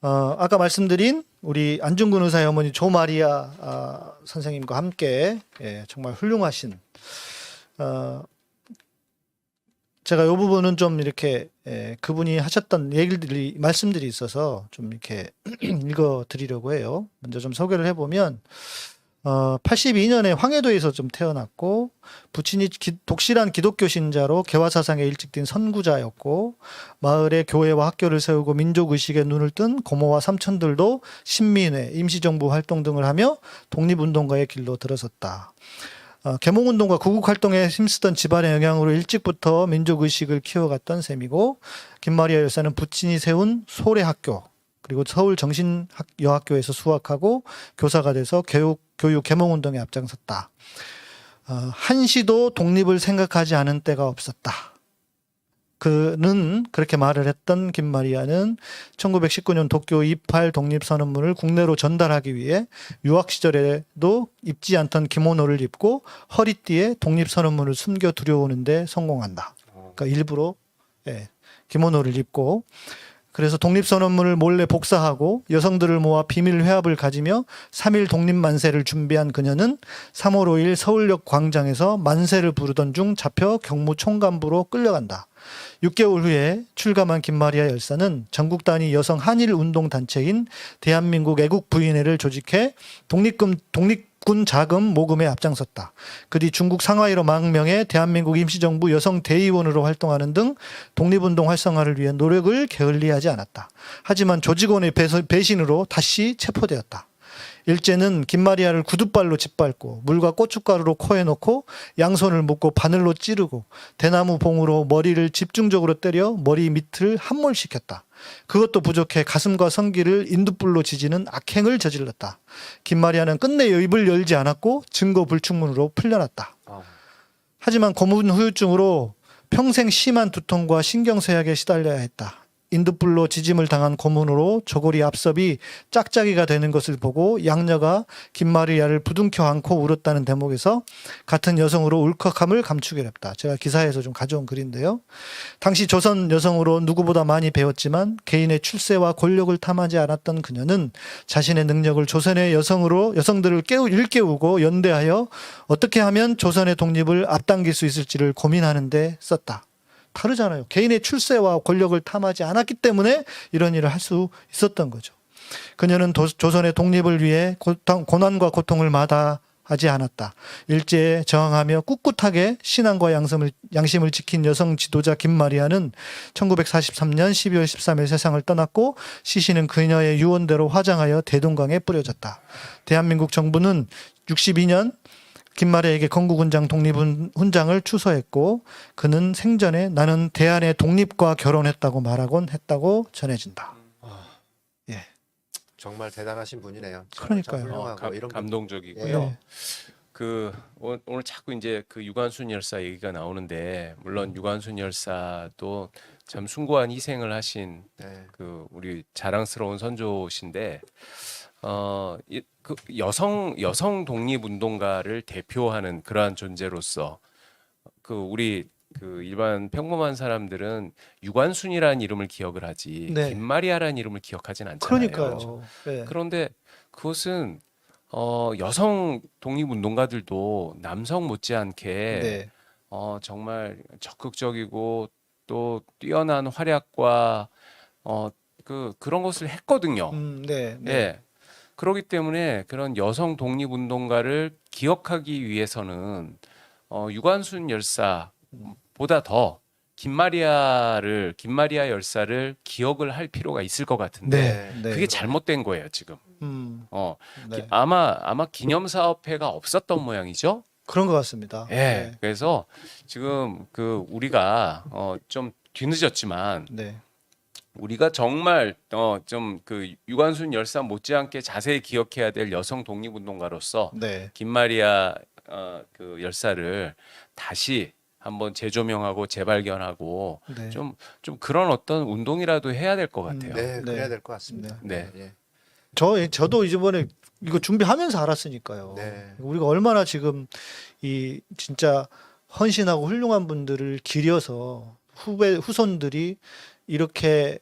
아까 말씀드린 우리 안중근 의사의 어머니 조마리아 선생님과 함께 정말 훌륭하신 제가 이 부분은 좀 이렇게 그분이 하셨던 말씀들이 있어서 좀 이렇게 읽어 드리려고 해요. 먼저 좀 소개를 해보면 82년에 황해도에서 좀 태어났고 부친이 독실한 기독교 신자로 개화 사상에 일찍 뛴 선구자였고 마을에 교회와 학교를 세우고 민족 의식에 눈을 뜬 고모와 삼촌들도 신민회, 임시정부 활동 등을 하며 독립운동가의 길로 들어섰다. 계몽운동과 구국활동에 힘쓰던 집안의 영향으로 일찍부터 민족의식을 키워갔던 셈이고 김마리아 열사는 부친이 세운 소래학교 그리고 서울정신여학교에서 수학하고 교사가 돼서 교육 계몽운동에 앞장섰다. 한시도 독립을 생각하지 않은 때가 없었다. 그는 그렇게 말을 했던 김마리아는 1919년 도쿄 28 독립선언문을 국내로 전달하기 위해 유학 시절에도 입지 않던 기모노를 입고 허리띠에 독립선언문을 숨겨 들여오는데 성공한다. 그러니까 일부러 기모노를 입고 그래서 독립선언문을 몰래 복사하고 여성들을 모아 비밀 회합을 가지며 3.1 독립만세를 준비한 그녀는 3월 5일 서울역 광장에서 만세를 부르던 중 잡혀 경무총감부로 끌려간다. 6개월 후에 출감한 김마리아 열사는 전국 단위 여성 한일 운동 단체인 대한민국 애국부인회를 조직해 독립군 자금 모금에 앞장섰다. 그 뒤 중국 상하이로 망명해 대한민국 임시정부 여성 대의원으로 활동하는 등 독립운동 활성화를 위해 노력을 게을리하지 않았다. 하지만 조직원의 배신으로 다시 체포되었다. 일제는 김마리아를 구둣발로 짓밟고 물과 고춧가루로 코에 넣고 양손을 묶고 바늘로 찌르고 대나무 봉으로 머리를 집중적으로 때려 머리 밑을 함몰시켰다. 그것도 부족해 가슴과 성기를 인두불로 지지는 악행을 저질렀다. 김마리아는 끝내 입을 열지 않았고 증거 불충분으로 풀려났다. 하지만 고문 후유증으로 평생 심한 두통과 신경쇠약에 시달려야 했다. 인두불로 지짐을 당한 고문으로 저고리 앞섭이 짝짝이가 되는 것을 보고 양녀가 김마리아를 부둥켜 안고 울었다는 대목에서 같은 여성으로 울컥함을 감추게 됐다. 제가 기사에서 좀 가져온 글인데요. 당시 조선 여성으로 누구보다 많이 배웠지만 개인의 출세와 권력을 탐하지 않았던 그녀는 자신의 능력을 조선의 여성들을 일깨우고 연대하여 어떻게 하면 조선의 독립을 앞당길 수 있을지를 고민하는 데 썼다. 다르잖아요. 개인의 출세와 권력을 탐하지 않았기 때문에 이런 일을 할 수 있었던 거죠. 그녀는 조선의 독립을 위해 고난과 고통을 하지 않았다. 일제에 저항하며 꿋꿋하게 신앙과 양심을 지킨 여성 지도자 김마리아는 1943년 12월 13일 세상을 떠났고 시신은 그녀의 유언대로 화장하여 대동강에 뿌려졌다. 대한민국 정부는 62년 김마리아에게 건국훈장 독립훈장을 추서했고 그는 생전에 나는 대한의 독립과 결혼했다고 말하곤 했다고 전해진다. 예. 정말 대단하신 분이네요. 그러니까요. 참 훌륭하고 이런 분- 감동적이고요. 예. 오늘 자꾸 이제 그 유관순 열사 얘기가 나오는데 물론 유관순 열사도 참 숭고한 희생을 하신 네. 그 우리 자랑스러운 선조신데 그 여성 독립 운동가를 대표하는 그러한 존재로서 그 우리 그 일반 평범한 사람들은 유관순이라는 이름을 기억을 하지 네. 김마리아라는 이름을 기억하진 않잖아요. 그러니까요. 예. 그런데 그것은 여성 독립 운동가들도 남성 못지않게 네. 정말 적극적이고 또 뛰어난 활약과 그런 것을 했거든요. 네. 네. 예. 그렇기 때문에 그런 여성 독립 운동가를 기억하기 위해서는 유관순 열사보다 더 김마리아 열사를 기억을 할 필요가 있을 것 같은데 네. 그게 잘못된 거예요, 지금. 네. 아마 기념 사업회가 없었던 모양이죠. 그런 것 같습니다. 예. 그래서 지금 그 우리가 좀 뒤늦었지만 네. 우리가 정말 좀 그 유관순 열사 못지않게 자세히 기억해야 될 여성 독립운동가로서 네. 김마리아 그 열사를 다시 한번 재조명하고 재발견하고 네. 좀 그런 어떤 운동이라도 해야 될 것 같아요. 네, 네. 그래야 될 것 같습니다. 네. 예. 저도 이번에 이거 준비하면서 알았으니까요. 네. 우리가 얼마나 지금 이 진짜 헌신하고 훌륭한 분들을 기려서 후손들이 이렇게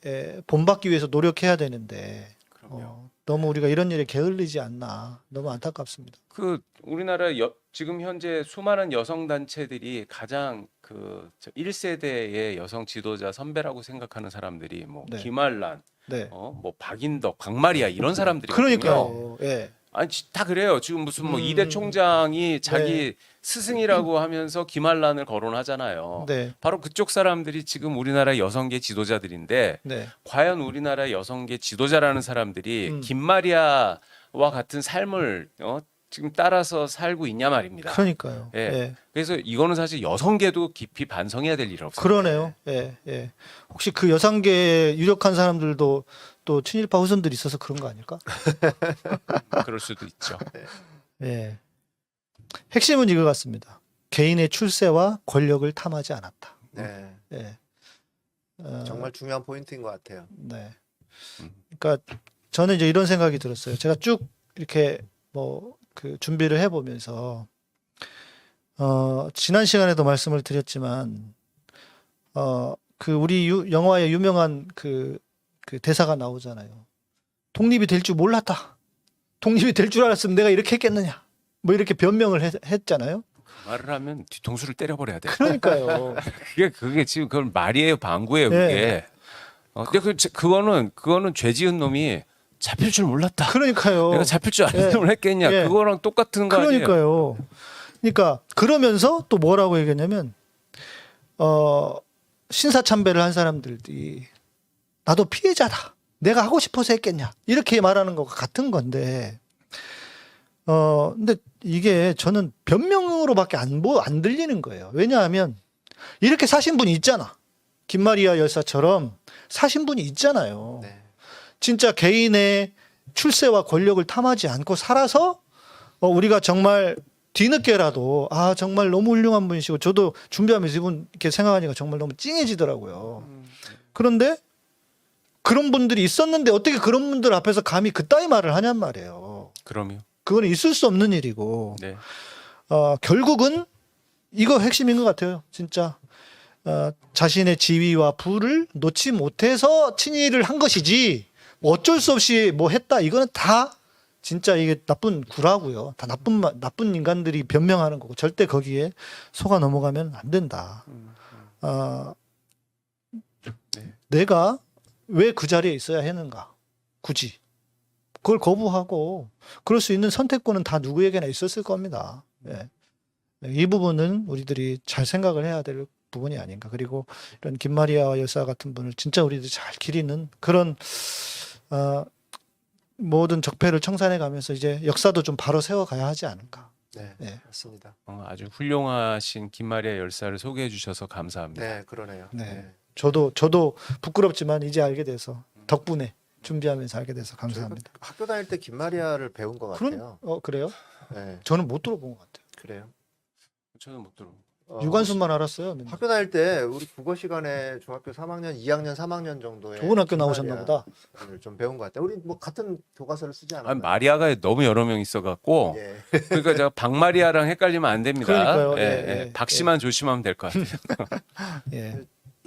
본받기 위해서 노력해야 되는데 그럼요. 너무 우리가 이런 일에 게을리지 않나 너무 안타깝습니다. 그 우리나라 지금 현재 수많은 여성 단체들이 가장 그 1세대의 여성 지도자 선배라고 생각하는 사람들이 뭐 네. 김알란, 네. 뭐 박인덕, 광마리아 이런 사람들이 그러니까요. 예. 아니 다 그래요. 지금 무슨 뭐 이대 총장이 자기 스승이라고 하면서 김알란을 거론하잖아요. 네. 바로 그쪽 사람들이 지금 우리나라 여성계 지도자들인데 네. 과연 우리나라 여성계 지도자라는 사람들이 음. 김마리아와 같은 삶을 지금 따라서 살고 있냐 말입니다. 그러니까요. 예. 예. 그래서 이거는 사실 여성계도 깊이 반성해야 될 일 없어요. 그러네요. 예. 예. 혹시 그 여성계 유력한 사람들도 또 친일파 후손들이 있어서 그런 거 아닐까? 그럴 수도 있죠. 예. 핵심은 이거 같습니다. 개인의 출세와 권력을 탐하지 않았다. 네. 예. 정말 중요한 포인트인 것 같아요. 네. 음. 그러니까 저는 이제 이런 생각이 들었어요. 제가 쭉 이렇게 뭐 그 준비를 해보면서 지난 시간에도 말씀을 드렸지만 그 우리 영화에 유명한 그 대사가 나오잖아요. 독립이 될 줄 몰랐다. 독립이 될 줄 알았으면 내가 이렇게 했겠느냐. 뭐 이렇게 변명을 했잖아요. 그 말을 하면 뒤통수를 때려버려야 돼. 그러니까요. 그게 지금 그건 말이에요, 방구예요, 네. 그게. 근데 그거는 죄 지은 놈이 잡힐 줄 몰랐다. 그러니까요. 내가 잡힐 줄 알았으면 했겠냐. 예. 그거랑 똑같은 거 아니에요? 그러니까요. 그러니까 그러면서 또 뭐라고 얘기했냐면 신사참배를 한 사람들이 나도 피해자다. 내가 하고 싶어서 했겠냐. 이렇게 말하는 것과 같은 건데 근데 이게 저는 변명으로밖에 안 들리는 거예요. 왜냐하면 이렇게 사신 분이 있잖아. 김마리아 열사처럼 사신 분이 있잖아요. 네. 진짜 개인의 출세와 권력을 탐하지 않고 살아서 우리가 정말 뒤늦게라도 정말 너무 훌륭한 분이시고 저도 준비하면서 이분 이렇게 생각하니까 정말 너무 찡해지더라고요. 그런데 그런 분들이 있었는데 어떻게 그런 분들 앞에서 감히 그따위 말을 하냔 말이에요. 그럼요. 그거는 있을 수 없는 일이고 네. 결국은 이거 핵심인 것 같아요. 진짜 자신의 지위와 부를 놓지 못해서 친일을 한 것이지 어쩔 수 없이 뭐 했다. 이거는 다 진짜 이게 나쁜 구라고요. 다 나쁜 인간들이 변명하는 거고 절대 거기에 속아 넘어가면 안 된다. 네. 내가 왜 그 자리에 있어야 했는가? 굳이 그걸 거부하고 그럴 수 있는 선택권은 다 누구에게나 있었을 겁니다. 예. 이 부분은 우리들이 잘 생각을 해야 될 부분이 아닌가. 그리고 이런 김마리아 여사 같은 분을 진짜 우리들이 잘 기리는 그런 모든 적폐를 청산해 가면서 이제 역사도 좀 바로 세워가야 하지 않을까. 네, 네. 맞습니다. 아주 훌륭하신 김마리아 열사를 소개해 주셔서 감사합니다. 네, 그러네요. 네. 저도 부끄럽지만 이제 알게 돼서 덕분에 준비하면서 알게 돼서 감사합니다. 학교 다닐 때 김마리아를 배운 것 같아요. 그래요? 네, 저는 못 들어본 것 같아요. 그래요. 저는 못 들어. 유관순만 알았어요. 맨날. 학교 다닐 때 우리 국어 시간에 중학교 3학년, 2학년, 3학년 정도에 좋은 학교 나오셨나 보다. 좀 배운 것 같아요. 우리 뭐 같은 교과서를 쓰지 않았나요? 아니, 마리아가 너무 여러 명 있어갖고 예. 그러니까 제가 박마리아랑 헷갈리면 안 됩니다. 그러니까요. 예, 예, 예. 예, 박씨만 조심하면 될 것 같아요. 예.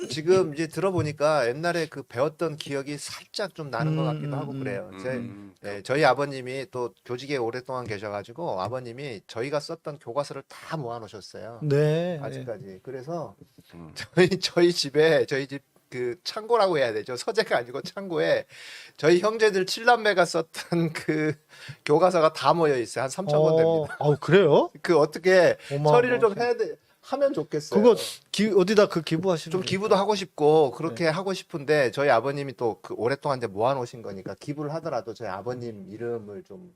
지금 이제 들어보니까 옛날에 그 배웠던 기억이 살짝 좀 나는 것 같기도 하고 그래요. 저희 아버님이 또 교직에 오랫동안 계셔가지고 아버님이 저희가 썼던 교과서를 다 모아놓으셨어요. 네. 아직까지. 그래서 음. 저희 집 그 창고라고 해야 되죠. 서재가 아니고 창고에 저희 형제들 7남매가 썼던 그 교과서가 다 모여 있어요. 한 3,000권 됩니다. 그래요? 그 어떻게 처리를 좀 어마어마하시네. 하면 좋겠어요. 그거 어디다 그 기부하시면 좀 돼요? 기부도 하고 싶고 그렇게 하고 싶은데 저희 아버님이 또 그 오랫동안 이제 모아놓으신 거니까 기부를 하더라도 저희 아버님 이름을 좀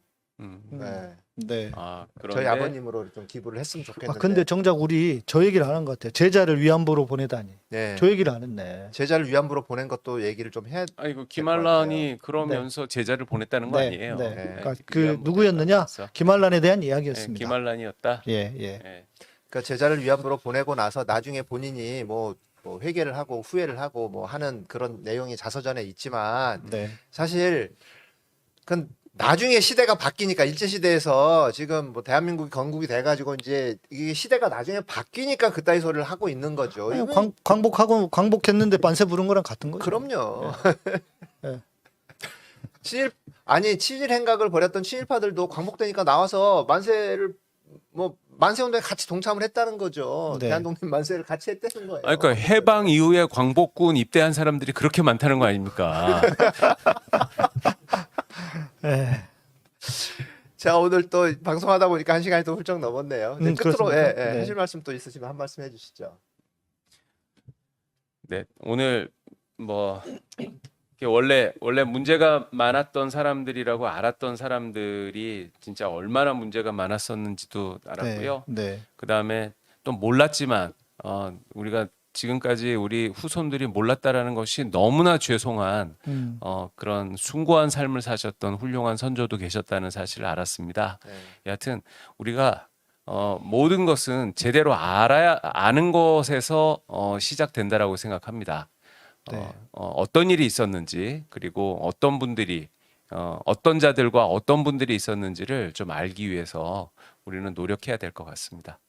네. 네. 그런데 저희 아버님으로 좀 기부를 했으면 좋겠는데. 근데 정작 우리 저 얘기를 안 한 것 같아요. 제자를 위안부로 보내다니. 네. 저 얘기를 안 했네. 제자를 위안부로 보낸 것도 얘기를 좀 해야. 아이고 김알란이 그러면서 제자를 보냈다는 거 네, 아니에요? 네. 예, 그러니까 그 위안부 누구였느냐? 보냈어. 김알란에 대한 예, 이야기였습니다. 김알란이었다. 예, 예. 예. 그러니까 제자를 위안부로 보내고 나서 나중에 본인이 뭐 회개를 하고 후회를 하고 뭐 하는 그런 내용이 자서전에 있지만 네. 사실 그건 나중에 시대가 바뀌니까 일제 시대에서 지금 뭐 대한민국이 건국이 돼가지고 이제 이게 시대가 나중에 바뀌니까 그따위 소리를 하고 있는 거죠. 아니, 이건 광복했는데 만세 부른 거랑 같은 거죠. 그럼요. 예. 친일 행각을 벌였던 친일파들도 광복되니까 나와서 만세를 뭐 만세 운동에 같이 동참을 했다는 거죠. 네. 대한독립 만세를 같이 했다는 거예요. 그러니까 해방 이후에 광복군 입대한 사람들이 그렇게 많다는 거 아닙니까? 예. 자, 오늘 또 방송하다 보니까 1시간이 또 훌쩍 넘었네요. 네, 끝으로 그렇습니까? 네. 하실 말씀 또 있으시면 한 말씀 해주시죠. 네, 오늘 뭐 이렇게 원래 문제가 많았던 사람들이라고 알았던 사람들이 진짜 얼마나 문제가 많았었는지도 알았고요. 네. 그다음에 또 몰랐지만 우리가 지금까지 우리 후손들이 몰랐다라는 것이 너무나 죄송한 그런 숭고한 삶을 사셨던 훌륭한 선조도 계셨다는 사실을 알았습니다. 네. 여하튼 우리가 모든 것은 제대로 아는 것에서 시작된다라고 생각합니다. 네. 어떤 일이 있었는지 그리고 어떤 분들이 어떤 자들과 어떤 분들이 있었는지를 좀 알기 위해서 우리는 노력해야 될 것 같습니다.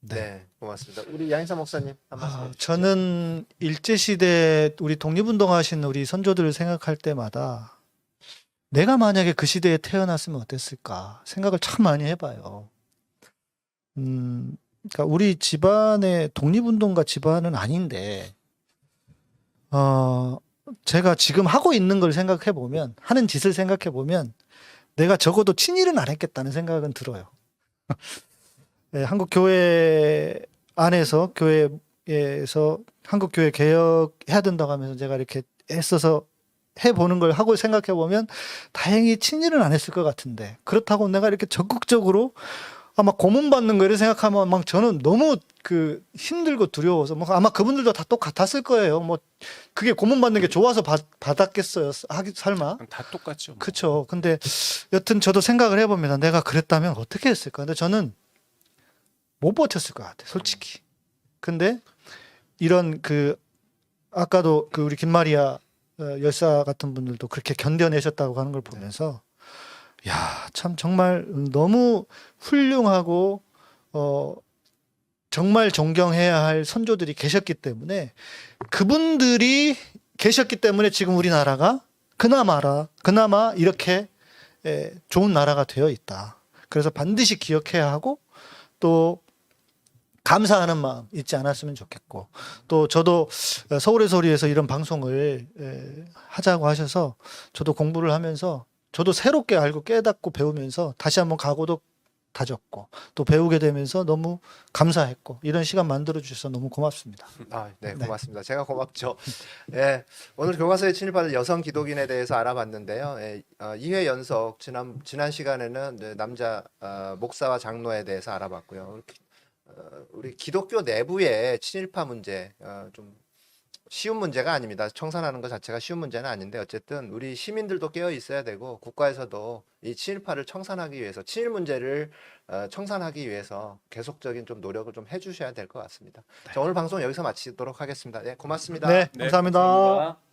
네, 고맙습니다. 우리 양인사 목사님 한 말씀 해주시죠. 저는 일제시대 우리 독립운동하신 우리 선조들을 생각할 때마다 내가 만약에 그 시대에 태어났으면 어땠을까 생각을 참 많이 해봐요. 그러니까 우리 집안의 독립운동가 집안은 아닌데, 제가 지금 하고 있는 걸 생각해 보면, 하는 짓을 생각해 보면, 내가 적어도 친일은 안 했겠다는 생각은 들어요. 네, 한국 교회 안에서 교회에서 한국 교회 개혁해야 된다고 하면서 제가 이렇게 애써서 해보는 걸 하고 생각해 보면 다행히 친일은 안 했을 것 같은데 그렇다고 내가 이렇게 적극적으로 아마 고문받는 거 이런 생각하면 막 저는 너무 그 힘들고 두려워서 뭐 아마 그분들도 다 똑같았을 거예요. 뭐 그게 고문받는 게 좋아서 받았겠어요. 설마. 다 똑같죠. 뭐. 그렇죠. 근데 여튼 저도 생각을 해봅니다. 내가 그랬다면 어떻게 했을까? 근데 저는 못 버텼을 것 같아, 솔직히. 근데 이런 그 아까도 그 우리 김마리아 열사 같은 분들도 그렇게 견뎌내셨다고 하는 걸 보면서 야, 참 정말 너무 훌륭하고 정말 존경해야 할 선조들이 계셨기 때문에 그분들이 계셨기 때문에 지금 우리나라가 그나마 이렇게 좋은 나라가 되어 있다. 그래서 반드시 기억해야 하고 또 감사하는 마음 잊지 않았으면 좋겠고 또 저도 서울의 소리에서 이런 방송을 하자고 하셔서 저도 공부를 하면서 저도 새롭게 알고 깨닫고 배우면서 다시 한번 각오도 다졌고 또 배우게 되면서 너무 감사했고 이런 시간 만들어 주셔서 너무 고맙습니다. 네, 고맙습니다. 제가 고맙죠. 예, 오늘 교과서에 친일파들 여성 기독인에 대해서 알아봤는데요. 예, 2회 연속 지난 시간에는 이제 남자 목사와 장로에 대해서 알아봤고요. 우리 기독교 내부의 친일파 문제 좀 쉬운 문제가 아닙니다. 청산하는 것 자체가 쉬운 문제는 아닌데 어쨌든 우리 시민들도 깨어 있어야 되고 국가에서도 이 친일파를 청산하기 위해서 친일 문제를 청산하기 위해서 계속적인 좀 노력을 좀 해주셔야 될 것 같습니다. 자, 오늘 방송 여기서 마치도록 하겠습니다. 네, 고맙습니다. 네, 감사합니다. 감사합니다.